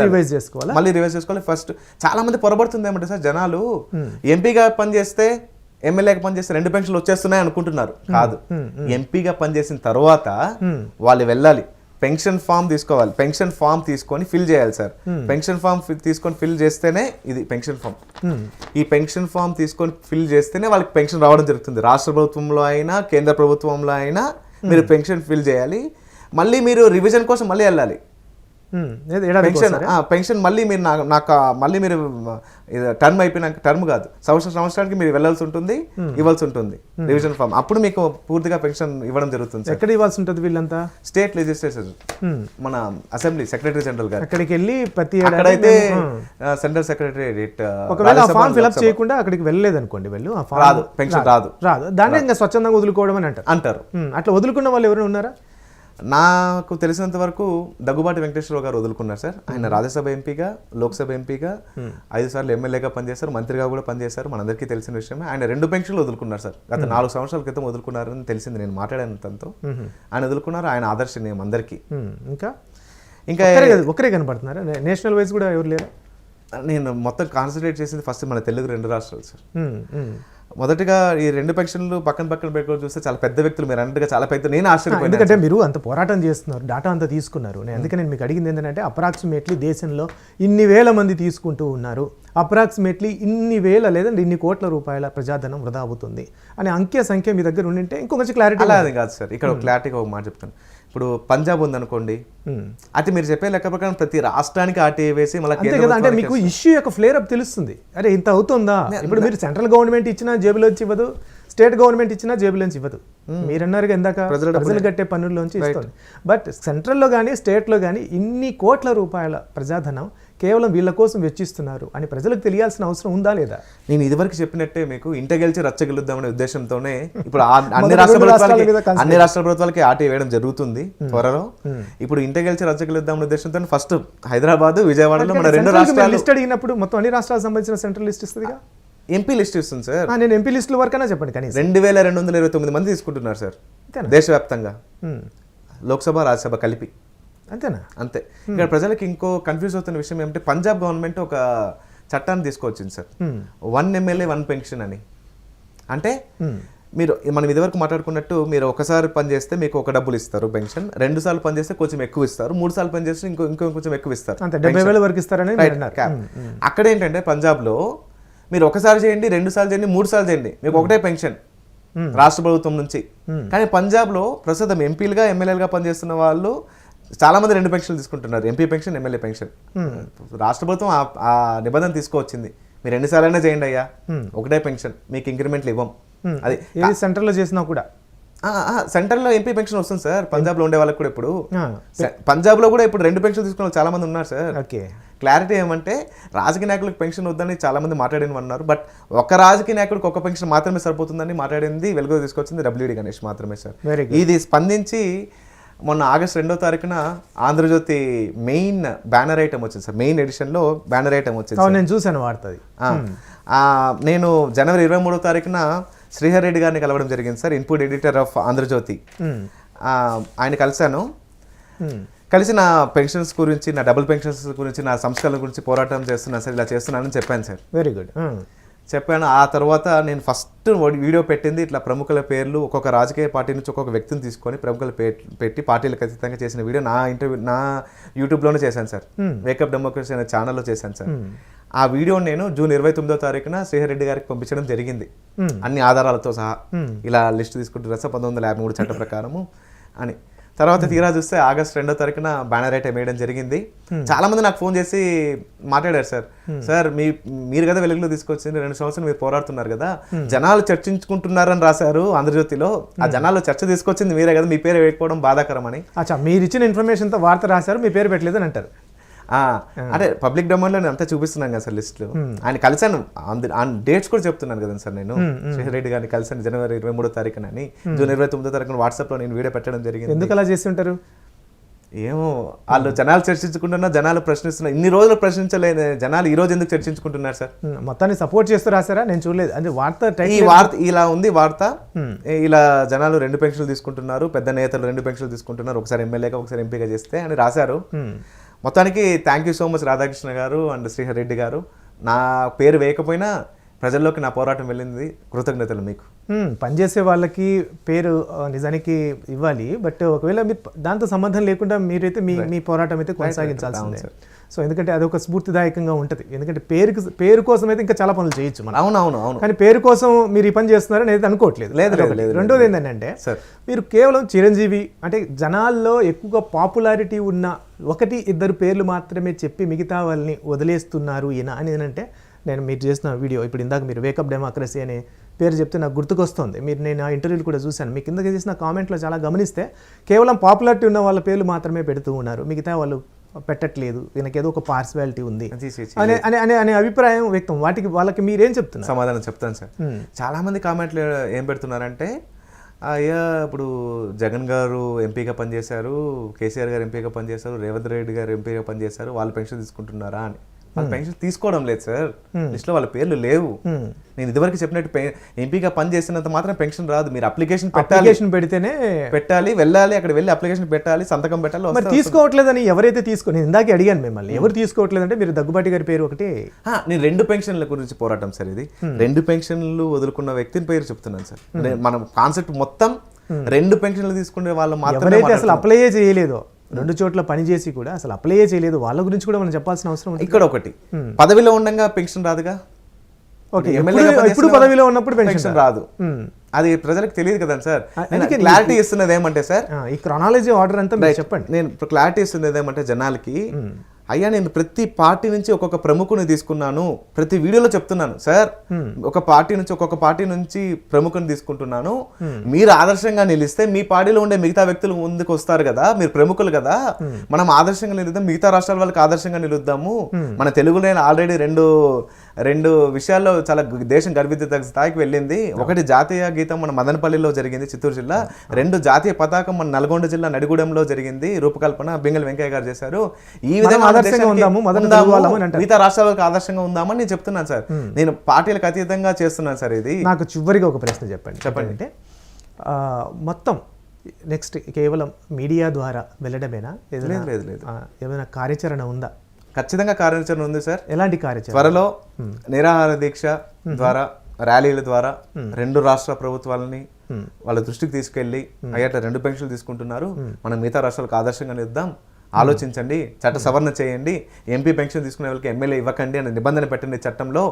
రివైజ్ చేసుకోవాలి, మళ్ళీ రివైజ్ చేసుకోవాలి. ఫస్ట్ చాలా మంది పొరపడుతుంది ఏమంటే సార్, జనాలు ఎంపీగా పనిచేస్తే ఎమ్మెల్యేగా పనిచేస్తే 2 పెన్షన్లు వచ్చేస్తున్నాయి అనుకుంటున్నారు. కాదు, ఎంపీగా పనిచేసిన తర్వాత వాళ్ళు వెళ్ళాలి, పెన్షన్ ఫామ్ తీసుకోవాలి, పెన్షన్ ఫామ్ తీసుకొని ఫిల్ చేయాలి సార్. పెన్షన్ ఫామ్ తీసుకొని ఫిల్ చేస్తేనే ఇది పెన్షన్ ఫామ్. ఈ పెన్షన్ ఫామ్ తీసుకొని ఫిల్ చేస్తేనే వాళ్ళకి పెన్షన్ రావడం జరుగుతుంది. రాష్ట్ర ప్రభుత్వంలో అయినా కేంద్ర ప్రభుత్వంలో అయినా మీరు పెన్షన్ ఫిల్ చేయాలి. మళ్ళీ మీరు రివిజన్ కోసం మళ్ళీ వెళ్ళాలి. పెన్షన్ మళ్ళీ మీరు నాకు మళ్ళీ మీరు టర్మ్ అయిపోయినాక, టర్మ్ కాదు, సంవత్సరానికి మీరు వెళ్ళాల్సి ఉంటుంది, ఇవ్వాల్సి ఉంటుంది రివిజన్ ఫామ్. అప్పుడు మీకు పూర్తిగా పెన్షన్ ఇవ్వడం జరుగుతుంది. ఎక్కడ ఇవ్వాల్సి ఉంటుంది వీళ్ళంతా? స్టేట్ లెజిస్లేచర్, మన అసెంబ్లీ సెక్రటరీ జనరల్ గారు అక్కడికి వెళ్ళి ప్రతి అక్కడైతే సెంట్రల్ సెక్రటరియట్ ఒకవేళ ఆ ఫామ్ ఫిల్అప్ చేయకుండా అక్కడికి వెళ్ళలేదు అనుకోండి, వెళ్ళు రాదు, పెన్షన్ రాదు. దాన్ని ఇంకా స్వచ్ఛందంగా వదులుకోవడం అని అంటారు. అట్లా వదులుకున్న వాళ్ళు ఎవరైనా ఉన్నారా? నాకు తెలిసినంత వరకు దగ్గుబాటి వెంకటేశ్వరరావు గారు వదులుకున్నారు సార్. ఆయన రాజ్యసభ ఎంపీగా, లోక్సభ ఎంపీగా 5 సార్లు ఎమ్మెల్యేగా పనిచేశారు, మంత్రిగా కూడా పనిచేశారు, మనందరికీ తెలిసిన విషయమే. ఆయన 2 పెన్షన్లు వదులుకున్నారు సార్. గత 4 సంవత్సరాల క్రితం వదులుకున్నారని తెలిసింది, నేను మాట్లాడాను తనతో. ఆయన వదులుకున్నారు, ఆయన ఆదర్శనీయం అందరికీ. ఇంకా ఒకరే కనపడుతున్నారా? నేషనల్ వైజ్ కూడా ఎవరు లేరా? నేను మొత్తం కాన్సన్ట్రేట్ చేసింది ఫస్ట్ మన తెలుగు 2 రాష్ట్రాలు సార్. మొదటిగా ఈ 2 పెన్షన్లు పక్కన పెట్టుకొని చూస్తే చాలా పెద్ద వ్యక్తులు, మీరు అన్నట్టుగా చాలా పెద్ద. నేను ఆశ్చర్యపోయాను, ఎందుకంటే మీరు అంత పోరాటం చేస్తున్నారు, డాటా అంతా తీసుకున్నారు. అందుకే నేను మీకు అడిగింది ఏంటంటే, అప్రాక్సిమేట్లీ దేశంలో ఇన్ని వేల మంది తీసుకుంటూ ఉన్నారు, అప్రాక్సిమేట్లీ ఇన్ని వేల లేదంటే ఇన్ని కోట్ల రూపాయల ప్రజాధనం వృధా అవుతుంది అనే అంకె సంఖ్య మీ దగ్గర ఉండింటే ఇంకొంచెం క్లారిటీ. అలా అది కాదు సార్, ఇక్కడ క్లారిటీగా ఒక మాట చెప్తాను. ఇప్పుడు పంజాబ్ ఉందనుకోండి, అయితే మీరు చెప్పే లెక్క ప్రకారం ప్రతి రాష్ట్రానికి ఆర్టీఐ వేసి మళ్ళీ అంటే మీకు ఇష్యూ యొక్క ఫ్లేర్ అప్ తెలుస్తుంది. అరే ఇంత అవుతుందా? ఇప్పుడు మీరు సెంట్రల్ గవర్నమెంట్ ఇచ్చినా జేబులోంచి ఇవ్వదు, స్టేట్ గవర్నమెంట్ ఇచ్చినా జేబులోంచి ఇవ్వదు. మీరన్నారు ఇందాక ప్రజలు కట్టే పన్నుల్లోంచి ఇస్తుంది. బట్ సెంట్రల్లో కానీ స్టేట్లో కానీ ఇన్ని కోట్ల రూపాయల ప్రజాధనం కేవలం వీళ్ళ కోసం వెచ్చిస్తున్నారు అని ప్రజలకు తెలియాల్సిన అవసరం ఉందా లేదా? నేను ఇదివరకు చెప్పినట్టే మీకు ఇంట గెలిచి రచ్చ గెలుద్దామనే ఉద్దేశంతోనే ఇప్పుడు అన్ని రాష్ట్ర ప్రభుత్వాలకి ఆర్టీఐ వేయడం జరుగుతుంది త్వరలో. ఇప్పుడు ఇంట గెలిచి రచ్చ గెలుద్దామనే ఉద్దేశంతో ఫస్ట్ హైదరాబాద్, విజయవాడలో మన 2 రాష్ట్రాలు లిస్ట్ అడిగినప్పుడు మొత్తం అన్ని రాష్ట్రాలకు సంబంధించిన సెంట్రల్ లిస్ట్ ఇస్తుంది. ఎంపీ లిస్ట్ ఇస్తుంది సార్. నేను ఎంపీ లిస్టుల వరకైనా చెప్పండి. కానీ 2229 మంది తీసుకుంటున్నారు సార్ దేశవ్యాప్తంగా, లోక్సభ రాజ్యసభ కలిపి. అంతేనా? అంతే. ఇక్కడ ప్రజలకు ఇంకో కన్ఫ్యూజ్ అవుతున్న విషయం ఏమంటే, పంజాబ్ గవర్నమెంట్ ఒక చట్టాన్ని తీసుకొచ్చింది సార్, 1 ఎమ్మెల్యే 1 పెన్షన్ అని. అంటే మీరు మనం ఇదివరకు మాట్లాడుకున్నట్టు, మీరు ఒకసారి పని చేస్తే మీకు ఒక డబ్బులు ఇస్తారు పెన్షన్, 2 సార్లు పని చేస్తే కొంచెం ఎక్కువ ఇస్తారు, 3 సార్లు పని చేస్తే కొంచెం ఎక్కువ ఇస్తారు. 70,000 వరకు ఇస్తారని. అక్కడ ఏంటంటే పంజాబ్లో మీరు ఒకసారి చేయండి, 2 సార్లు చేయండి, 3 సార్లు చేయండి, మీకు ఒకటే పెన్షన్ రాష్ట్ర ప్రభుత్వం నుంచి. కానీ పంజాబ్లో ప్రస్తుతం ఎంపీలుగా, ఎమ్మెల్యేలుగా పనిచేస్తున్న వాళ్ళు చాలా మంది 2 పెన్షన్లు తీసుకుంటున్నారు, ఎంపీ పెన్షన్, ఎమ్మెల్యే పెన్షన్. రాష్ట్ర ప్రభుత్వం ఆ నిబంధన తీసుకొచ్చింది, మీరు 2 సార్లైనా చేయండి అయ్యా, ఒకటే పెన్షన్, మీకు ఇంక్రిమెంట్లు ఇవ్వం. అది సెంట్రల్లో చేసినా కూడా. సెంట్రల్లో ఎంపీ పెన్షన్ వస్తుంది సార్ పంజాబ్లో ఉండే వాళ్ళకి కూడా. ఇప్పుడు పంజాబ్లో కూడా ఇప్పుడు 2 పెన్షన్లు తీసుకున్న చాలా మంది ఉన్నారు సార్. ఓకే. క్లారిటీ ఏమంటే, రాజకీయ నాయకులకు పెన్షన్ వద్దని చాలా మంది మాట్లాడినన్నారు. బట్ ఒక రాజకీయ నాయకుడికి ఒక పెన్షన్ మాత్రమే సరిపోతుందని మాట్లాడింది, వెలుగులో తీసుకొచ్చింది WD గణేష్ మాత్రమే సార్. ఇది స్పందించి మొన్న ఆగస్ట్ 2వ తారీఖున ఆంధ్రజ్యోతి మెయిన్ బ్యానర్ ఐటమ్ వచ్చింది సార్, మెయిన్ ఎడిషన్లో బ్యానర్ ఐటమ్ వచ్చింది. నేను చూశాను వార్తది. నేను జనవరి 23వ తారీఖున శ్రీహర్ రెడ్డి గారిని కలవడం జరిగింది sir, input editor of Andhra Jyothi. ఆయన కలిశాను. కలిసి నా పెన్షన్స్ గురించి, నా డబుల్ పెన్షన్స్ గురించి, నా సంస్కరణల గురించి పోరాటం చేస్తున్నాను సార్, ఇలా చేస్తున్నానని చెప్పాను సార్. వెరీ గుడ్ చెప్పాను. ఆ తర్వాత నేను ఫస్ట్ వీడియో పెట్టింది ఇట్లా ప్రముఖుల పేర్లు, ఒక్కొక్క రాజకీయ పార్టీ నుంచి ఒక్కొక్క వ్యక్తిని తీసుకొని ప్రముఖుల పెట్టి పార్టీలకు ఖచ్చితంగా చేసిన వీడియో నా యూట్యూబ్లోనే చేశాను సార్. వేకప్ డెమోక్రసీ అనే ఛానల్లో చేశాను సార్. ఆ వీడియో నేను జూన్ 29వ తారీఖున శ్రీహర్ రెడ్డి గారికి పంపించడం జరిగింది, అన్ని ఆధారాలతో సహా. ఇలా లిస్ట్ తీసుకుంటున్నారు సార్ 1953 చట్టం ప్రకారము అని. తర్వాత తీరా చూస్తే ఆగస్ట్ 2వ తారీఖున బ్యానర్ ఐటమ్ వేయడం జరిగింది. చాలా మంది నాకు ఫోన్ చేసి మాట్లాడారు సార్, సార్ మీరు కదా వెలుగులో తీసుకొచ్చింది, 2 సంవత్సరాలు మీరు పోరాడుతున్నారు కదా, జనాలు చర్చించుకుంటున్నారని రాశారు ఆంధ్రజ్యోతిలో, ఆ జనాల్లో చర్చ తీసుకొచ్చింది మీరే కదా, మీ పేరు వేయకపోవడం బాధాకరం అని. అచ్చా, మీరు ఇచ్చిన ఇన్ఫర్మేషన్తో వార్త రాశారు, మీ పేరు పెట్టలేదని అంటారు. అంటే పబ్లిక్ డొమైన్లో నేను అంతా చూపిస్తున్నాను కదా సార్ లిస్టులు. ఆయన కలిసాను, డేట్స్ కూడా చెప్తున్నాను కదా సార్. నేను శ్రీహర్ రెడ్డి గారిని కలిసాను జనవరి 23వ తారీఖున అని, జూన్ 29వ తారీఖున వాట్సాప్లో నేను వీడియో పెట్టడం జరిగింది. ఎందుకు అలా చేసి ఉంటారు ఏమో, వాళ్ళు జనాలు చర్చించుకుంటున్నా, జనాలు ప్రశ్నిస్తున్నారు. ఇన్ని రోజులు ప్రశ్నించలేదు జనాలు, ఈ రోజు ఎందుకు చర్చించుకుంటున్నారు సార్? మొత్తాన్ని సపోర్ట్ చేస్తూ రాశారా? నేను చూడలేదు. అంటే ఈ వార్త ఇలా ఉంది, వార్త ఇలా జనాలు 2 పెన్షన్లు తీసుకుంటున్నారు, పెద్ద నేతలు 2 పెన్షన్లు తీసుకుంటున్నారు, ఒకసారి ఎమ్మెల్యేగా ఒకసారి ఎంపీగా చేస్తే అని రాశారు. మొత్తానికి thank you so much Radhakrishna గారు అండ్ శ్రీహర్ రెడ్డి గారు. నా పేరు వేయకపోయినా ప్రజల్లోకి నా పోరాటం వెళ్ళింది, కృతజ్ఞతలు మీకు. పనిచేసే వాళ్ళకి పేరు నిజానికి ఇవ్వాలి, బట్ ఒకవేళ మీరు దాంతో సంబంధం లేకుండా మీరైతే మీ పోరాటం అయితే కొనసాగించాల్సిందే. సో ఎందుకంటే అదొక స్ఫూర్తిదాయకంగా ఉంటుంది. ఎందుకంటే పేరు కోసం అయితే ఇంకా చాలా పనులు చేయొచ్చు మనం. అవును. కానీ పేరు కోసం మీరు ఈ పని చేస్తున్నారని అయితే అనుకోవట్లేదు. లేదు. రెండోది ఏంటంటే మీరు కేవలం చిరంజీవి అంటే జనాల్లో ఎక్కువగా పాపులారిటీ ఉన్న 1-2 పేర్లు మాత్రమే చెప్పి మిగతా వాళ్ళని వదిలేస్తున్నారు ఈయన అని ఏంటంటే, నేను మీరు చేసిన వీడియో ఇప్పుడు ఇందాక మీరు వేకప్ డెమోక్రసీ అనే పేరు చెప్తే నాకు గుర్తుకొస్తుంది. నేను ఆ ఇంటర్వ్యూలు కూడా చూశాను. మీ కింద చేసిన కామెంట్లో చాలా గమనిస్తే కేవలం పాపులారిటీ ఉన్న వాళ్ళ పేర్లు మాత్రమే పెడుతూ ఉన్నారు, మిగతా వాళ్ళు పెట్టట్లేదు, ఈయనకేదో ఒక పార్సివాలిటీ ఉంది అనే అభిప్రాయం వ్యక్తం. వాళ్ళకి మీరేం చెప్తున్నారు? సమాధానం చెప్తాను సార్. చాలా మంది కామెంట్లు ఏం పెడుతున్నారంటే, అయ్యా ఇప్పుడు జగన్ గారు ఎంపీగా పనిచేశారు, కేసీఆర్ గారు ఎంపీగా పనిచేశారు, రేవంత్ రెడ్డి గారు ఎంపీగా పనిచేశారు, వాళ్ళు పెన్షన్ తీసుకుంటున్నారా అని. వాళ్ళు పెన్షన్ తీసుకోవడం లేదు సార్, లిస్ట్లో వాళ్ళ పేర్లు లేవు. నేను ఇదివరకు చెప్పినట్టు ఎంపీగా పని చేసినంత మాత్రం పెన్షన్ రాదు. మీరు అప్లికేషన్ పెడితేనే పెట్టాలి, వెళ్ళాలి, అక్కడ వెళ్ళి అప్లికేషన్ పెట్టాలి, సంతకం పెట్టాలి. మరి తీసుకోవట్లేదని ఎవరైతే నేను ఇందాకే అడిగాను మిమ్మల్ని, ఎవరు తీసుకోవట్లేదంటే మీరు దగ్గుబాటి గారి పేరు ఒకటి. నేను 2 పెన్షన్ల గురించి పోరాటం సార్ ఇది. 2 పెన్షన్లు వదులుకున్న వ్యక్తిని పేరు చెప్తున్నాను సార్. మనం కాన్సెప్ట్ మొత్తం 2 పెన్షన్లు తీసుకునే వాళ్ళు మాత్రమే, అసలు అప్లై చేయలేదో, 2 చోట్ల పనిచేసి కూడా అసలు అప్లై చేయలేదు, వాళ్ళ గురించి కూడా మనం చెప్పాల్సిన అవసరం ఉంది. ఇక్కడ ఒకటి, పదవిలో ఉండగా పెన్షన్ రాదుగా. ఇప్పుడు పదవిలో ఉన్నప్పుడు పెన్షన్ రాదు, అది ప్రజలకు తెలియదు కదా సార్. క్లారిటీ ఇస్తున్నది ఏమంటే సార్, ఈ క్రానాలజీ ఆర్డర్ అంతా చెప్పండి. నేను క్లారిటీ ఇస్తున్నది ఏమంటే జనాలకి, అయ్యా నేను ప్రతి పార్టీ నుంచి ఒక్కొక్క ప్రముఖుని తీసుకున్నాను, ప్రతి వీడియోలో చెప్తున్నాను సార్, ఒక్కొక్క పార్టీ నుంచి ప్రముఖుని తీసుకుంటున్నాను, మీరు ఆదర్శంగా నిలిస్తే మీ పార్టీలో ఉండే మిగతా వ్యక్తులు ముందుకు వస్తారు కదా, మీరు ప్రముఖులు కదా, మనం ఆదర్శంగా నిలుద్దాం, మిగతా రాష్ట్రాల వాళ్ళకి ఆదర్శంగా నిలుద్దాము. మన తెలుగులో ఆల్రెడీ రెండు విషయాల్లో చాలా దేశం గర్వించదగ్గ స్థాయికి వెళ్ళింది. ఒకటి జాతీయ గీతం మన మదనపల్లిలో జరిగింది, చిత్తూరు జిల్లా. 2 జాతీయ పతాకం మన నల్గొండ జిల్లా నడిగూడెంలో జరిగింది, రూపకల్పన బింగళ వెంకయ్య గారు చేశారు. ఈ విధంగా మిగతా రాష్ట్రాలకు ఆదర్శంగా ఉందామని నేను చెప్తున్నాను సార్. నేను పార్టీలకు అతీతంగా చేస్తున్నాను సార్. ఇది నాకు చివరిగా ఒక ప్రశ్న చెప్పండి అంటే, మొత్తం నెక్స్ట్ కేవలం మీడియా ద్వారా వెళ్ళడమేనా? ఏమైనా కార్యాచరణ ఉందా? ఖచ్చితంగా కార్యాచరణ ఉంది సార్. ఎలాంటి కార్యాచరణ? త్వరలో నిరాహార దీక్ష ద్వారా, ర్యాలీల ద్వారా 2 రాష్ట్ర ప్రభుత్వాలని వాళ్ళ దృష్టికి తీసుకెళ్లి, అయ్యట 2 పెన్షన్లు తీసుకుంటున్నారు, మనం మిగతా రాష్ట్రాలకు ఆదర్శంగా నిద్దాం, ఆలోచించండి, చట్ట సవరణ చేయండి, ఎంపీ పెన్షన్ తీసుకునే వాళ్ళకి ఎమ్మెల్యే ఇవ్వకండి అని నిబంధన పెట్టండి చట్టంలో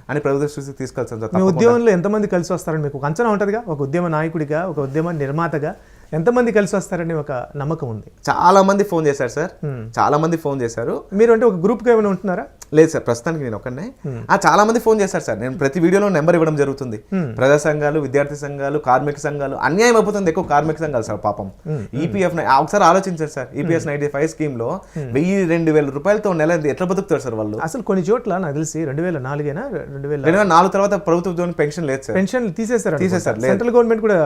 అని ప్రభుత్వ దృష్టికి తీసుకెళ్తాం. ఉద్యమంలో ఎంతమంది కలిసి వస్తారని మీకు ఒక అంచనా ఉంటుందిగా? ఒక ఉద్యమ నాయకుడిగా, ఒక ఉద్యమ నిర్మాతగా ఎంతమంది కలిసి వస్తారని ఒక నమ్మకం ఉంది? చాలా మంది ఫోన్ చేశారు సార్, చాలా మంది ఫోన్ చేశారు. మీరు అంటే ఒక గ్రూప్గా ఏమైనా ఉంటున్నారా? లేదు సార్, ప్రస్తుతానికి నేను ఒక్కనే. చాలా మంది ఫోన్ చేశారు సార్. నేను ప్రతి వీడియోలో నెంబర్ ఇవ్వడం జరుగుతుంది. ప్రజా సంఘాలు, విద్యార్థి సంఘాలు, కార్మిక సంఘాలు, అన్యాయం అయిపోతుంది ఎక్కువ కార్మిక సంఘాలు సార్ పాపం. ఈపీఎఫ్ ఒకసారి ఆలోచించారు సార్, ఈపీఎస్ 95 స్కీమ్ లో 1000-2000 రూపాయలతో నెల ఎట్లా బతుకుతారు సార్ వాళ్ళు? అసలు కొన్ని చోట్ల నాకు తెలిసి 2004 తర్వాత ప్రభుత్వ పెన్షన్ లేదు సార్, పెన్షన్ తీసేసారు. సెంట్రల్ గవర్నమెంట్ కూడా,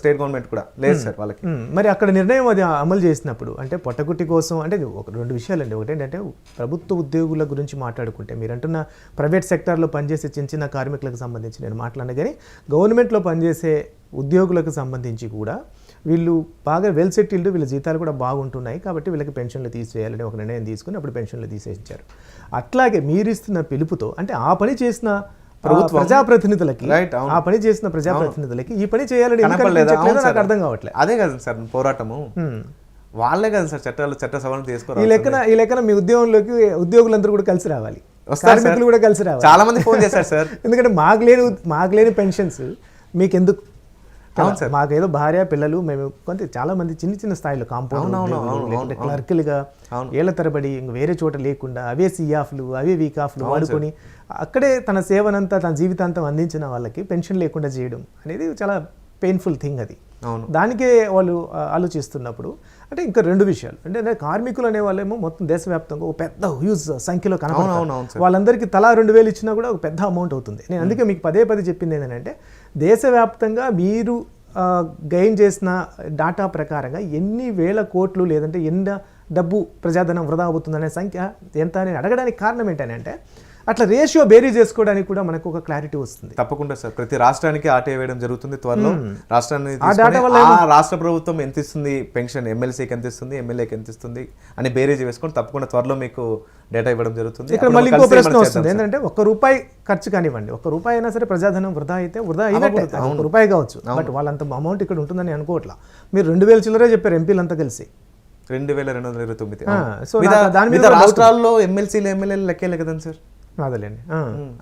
స్టేట్ గవర్నమెంట్ కూడా లేదు సార్ వాళ్ళకి. మరి అక్కడ నిర్ణయం అది అమలు చేసినప్పుడు అంటే పొట్టకుట్టి కోసం అంటే ఒక రెండు విషయాలండి. ఒకటి ఏంటంటే ప్రభుత్వ ఉద్యోగుల గురించి మాట్లాడుకుంటే మీరు అంటున్న ప్రైవేట్ సెక్టార్లో పనిచేసే చిన్న చిన్న కార్మికులకు సంబంధించి నేను మాట్లాడినా కానీ గవర్నమెంట్లో పనిచేసే ఉద్యోగులకు సంబంధించి కూడా వీళ్ళు బాగా వెల్ సెటిల్డ్, వీళ్ళ జీతాలు కూడా బాగుంటున్నాయి కాబట్టి వీళ్ళకి పెన్షన్లు తీసేయాలని ఒక నిర్ణయం తీసుకుని అప్పుడు పెన్షన్లు తీసేయించారు. అట్లాగే మీరు ఇస్తున్న పిలుపుతో అంటే ఆ పని చేసిన ప్రజాప్రతినిధులకి ఆ పని చేసిన ప్రజాప్రతినిధులకి ఈ పని చేయాలని నాకు అర్థం కావట్లేదు. అదే కదా సార్ పోరాటము, వాళ్ళే కదా సార్ చట్ట సవరణ తీసుకోవాలి. ఈ లెక్కన మీ ఉద్యోగంలోకి ఉద్యోగులందరూ కూడా కలిసి రావాలి, కార్మికులు కూడా కలిసి రావాలి. చాలా మంది ఫోన్ చేశారు సార్. ఎందుకంటే మాకు లేని పెన్షన్స్ మీకెందుకు? మాకేదో భార్య పిల్లలు మేము చాలా మంది చిన్న చిన్న స్థాయిలో కాంపౌండ్ క్లర్కులుగా ఏళ్ల తరబడి ఇంక వేరే చోట లేకుండా అవే సిఆఫ్లు అవే వీకాఫ్లు వాడుకొని అక్కడే తన సేవనంతా తన జీవితాంతం అందించిన వాళ్ళకి పెన్షన్ లేకుండా చేయడం అనేది చాలా పెయిన్ఫుల్ థింగ్. అది దానికే వాళ్ళు ఆలోచిస్తున్నప్పుడు అంటే ఇంకా రెండు విషయాలు అంటే కార్మికులు అనే వాళ్ళేమో మొత్తం దేశవ్యాప్తంగా ఒక పెద్ద హ్యూజ్ సంఖ్యలో కనబడుతుంది. వాళ్ళందరికీ తలా 2,000 ఇచ్చినా కూడా ఒక పెద్ద అమౌంట్ అవుతుంది. నేను అందుకే మీకు పదే చెప్పింది ఏంటంటే దేశవ్యాప్తంగా మీరు గెయిన్ చేసిన డాటా ప్రకారంగా ఎన్ని వేల కోట్లు లేదంటే ఎంత డబ్బు ప్రజాధనం వృధా అవుతుందనే సంఖ్య ఎంత అని అడగడానికి కారణం ఏంటంటే అట్లా రేషియో బేరీ చేసుకోవడానికి కూడా మనకు ఒక క్లారిటీ వస్తుంది. తప్పకుండా సార్, ప్రతి రాష్ట్రానికి ఆర్టీఐ వేయడం జరుగుతుంది త్వరలో. రాష్ట్రాన్ని రాష్ట్ర ప్రభుత్వం ఎంత ఇస్తుంది పెన్షన్, ఎమ్మెల్సీకి ఎంత ఇస్తుంది, ఎమ్మెల్యేకి ఎంత ఇస్తుంది అని బేరీజ్ వేసుకొని తప్పకుండా త్వరలో మీకు డేటా ఇవ్వడం జరుగుతుంది. ఇక్కడ మళ్ళీ ఇంకో ప్రశ్న వస్తుంది ఏంటంటే ₹1 ఖర్చు కానివ్వండి, ₹1 అయినా సరే ప్రజాధనం వృధా అయితే వృధా అయినట్టే, ₹1 కావచ్చు, బట్ వాళ్ళంత అమౌంట్ ఇక్కడ ఉంటుందని అనుకోవట్లా. మీరు 2,000 చిల్లరే చెప్పారు ఎంపీలంతా కలిసి 2229. సో దాని మీద రాష్ట్రాల్లో ఎమ్మెల్సీలు ఎమ్మెల్యేలు లెక్కేలే కదండి సార్. అదేలేండి,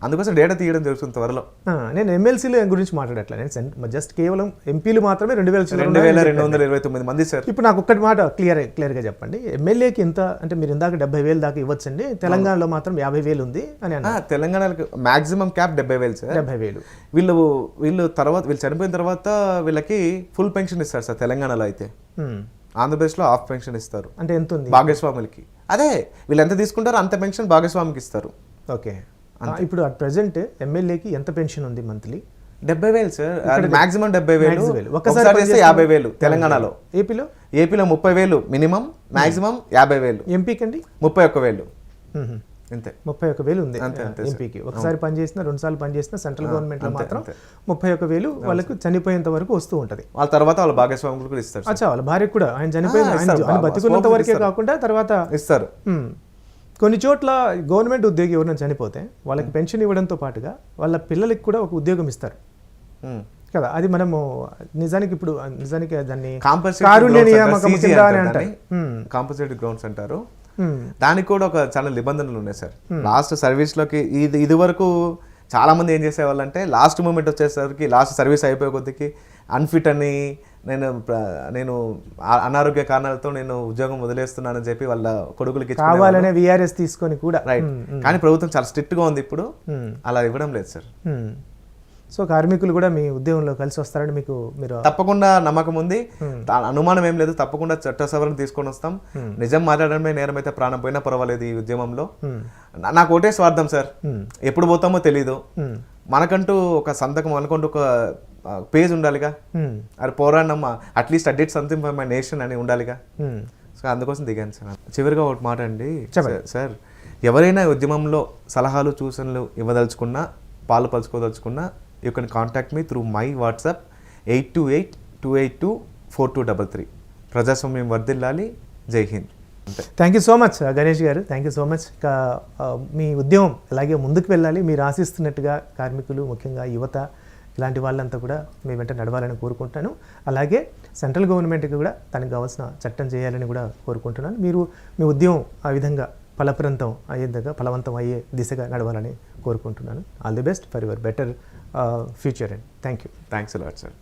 అందుకోసం డేటా తీయడం జరుగుతుంది త్వరలో. నేను ఎమ్మెల్సీల గురించి మాట్లాడట్లా, నేను జస్ట్ కేవలం ఎంపీలు మాత్రమే 2,229 మంది సార్. ఇప్పుడు నాకు ఒక్కటి మాట క్లియర్గా చెప్పండి, ఎమ్మెల్యేకి ఎంత అంటే మీరు ఇందాక 70,000 దాకా ఇవ్వచ్చండి, తెలంగాణలో మాత్రం 50,000 ఉంది అని అన్న. తెలంగాణలో మాక్సిమం క్యాప్ 70,000 సార్. 70,000 వీళ్ళు చనిపోయిన తర్వాత వీళ్ళకి ఫుల్ పెన్షన్ ఇస్తారు సార్ తెలంగాణలో. అయితే ఆంధ్రప్రదేశ్లో హాఫ్ పెన్షన్ ఇస్తారు. అంటే ఎంత ఉంది భాగస్వాములకి? అదే వీళ్ళు ఎంత తీసుకుంటారో అంత పెన్షన్ భాగస్వామికి ఇస్తారు. ఓకే, ఇప్పుడు అట్ ప్రెసెంట్ ఎమ్మెల్యేకి ఎంత పెన్షన్ ఉంది మంత్లీ? 70,000 sir, maximum 70,000. ఒకసారి 50,000 తెలంగాణలో. ఏపీలో 30,000 మినిమం, మాక్సిమం 50,000. ఎంపీకి అండి 31,000 అంతే. 31,000 ఉంది ఎంపీకి. ఒకసారి పనిచేసిన 2 సార్లు పనిచేసిన సెంట్రల్ గవర్నమెంట్ లో మాత్రం 31,000 వాళ్ళకు చనిపోయేంత వరకు వస్తూ ఉంటది. వాళ్ళ తర్వాత వాళ్ళ భాగస్వాములు కూడా ఇస్తారు. అచ్చా, వాళ్ళ భార్య కూడా ఆయన చనిపోయిన ఆయన బతికున్నంత వరకే కాకుండా తర్వాత ఇస్తారు. కొన్ని చోట్ల గవర్నమెంట్ ఉద్యోగి ఎవరైనా చనిపోతే వాళ్ళకి పెన్షన్ ఇవ్వడంతో పాటుగా వాళ్ళ పిల్లలకి కూడా ఒక ఉద్యోగం ఇస్తారు కదా. అది మనము నిజానికి దాన్ని కాంపన్సేటెడ్ గ్రౌండ్స్ అంటారు. దానికి కూడా ఒక చాలా నిబంధనలు ఉన్నాయి సార్. లాస్ట్ సర్వీస్ లోకి ఇది వరకు చాలా మంది ఏం చేసేవాళ్ళు అంటే లాస్ట్ మూమెంట్ వచ్చేసరికి, లాస్ట్ సర్వీస్ అయిపోయే కొద్దికి అన్ఫిట్ అని, నేను అనారోగ్య కారణాలతో నేను ఉద్యోగం వదిలేస్తున్నానని చెప్పి వాళ్ళ కొడుకులకి కావాలనే విఆర్ఎస్ తీసుకొని కూడా. రైట్, కానీ ప్రభుత్వం చాలా స్ట్రిక్ట్ గా ఉంది ఇప్పుడు, అలా ఇవ్వడం లేదు సార్. సో కార్మికులు కూడా మీ ఉద్యోగంలో కలిసి వస్తారని మీరు తప్పకుండా నమ్మకం ఉంది, అనుమానం ఏం లేదు. తప్పకుండా చట్ట సవరణ తీసుకొని వస్తాం. నిజం మాట్లాడడమే నేరం అయితే ప్రాణం పోయినా పర్వాలేదు ఈ ఉద్యమంలో. నాకు ఒకటే స్వార్థం సార్, ఎప్పుడు పోతామో తెలీదు. మనకంటూ ఒక సంతకం, మనకంటూ ఒక పేజ్ ఉండాలిగా. అది పోరాడమ్మా, at least I did something for my nation అని ఉండాలిగా. సో అందుకోసం దిగాను సార్. చివరిగా ఒకటి మాట అండి సార్, ఎవరైనా ఉద్యమంలో సలహాలు సూచనలు ఇవ్వదలుచుకున్నా, పాలు పంచుకోదలుచుకున్నా, you can contact me through my WhatsApp 8282824233. ప్రజాస్వామ్యం వర్ధిల్లాలి. జై Hind. Thank you so much Ganesh గారు, థ్యాంక్ యూ సో మచ్. మీ ఉద్యమం అలాగే ముందుకు వెళ్ళాలి. మీరు ఆశిస్తున్నట్టుగా కార్మికులు, ముఖ్యంగా యువత, ఇలాంటి వాళ్ళంతా కూడా మీ వెంట నడవాలని కోరుకుంటాను. అలాగే సెంట్రల్ గవర్నమెంట్కి కూడా తనకు కావాల్సిన చట్టం చేయాలని కూడా కోరుకుంటున్నాను. మీరు మీ ఉద్యమం ఆ విధంగా ఫలవంతం అయ్యే దిశగా నడవాలని కోరుకుంటున్నాను. All the best for your better future and thank you. Thanks a lot sir.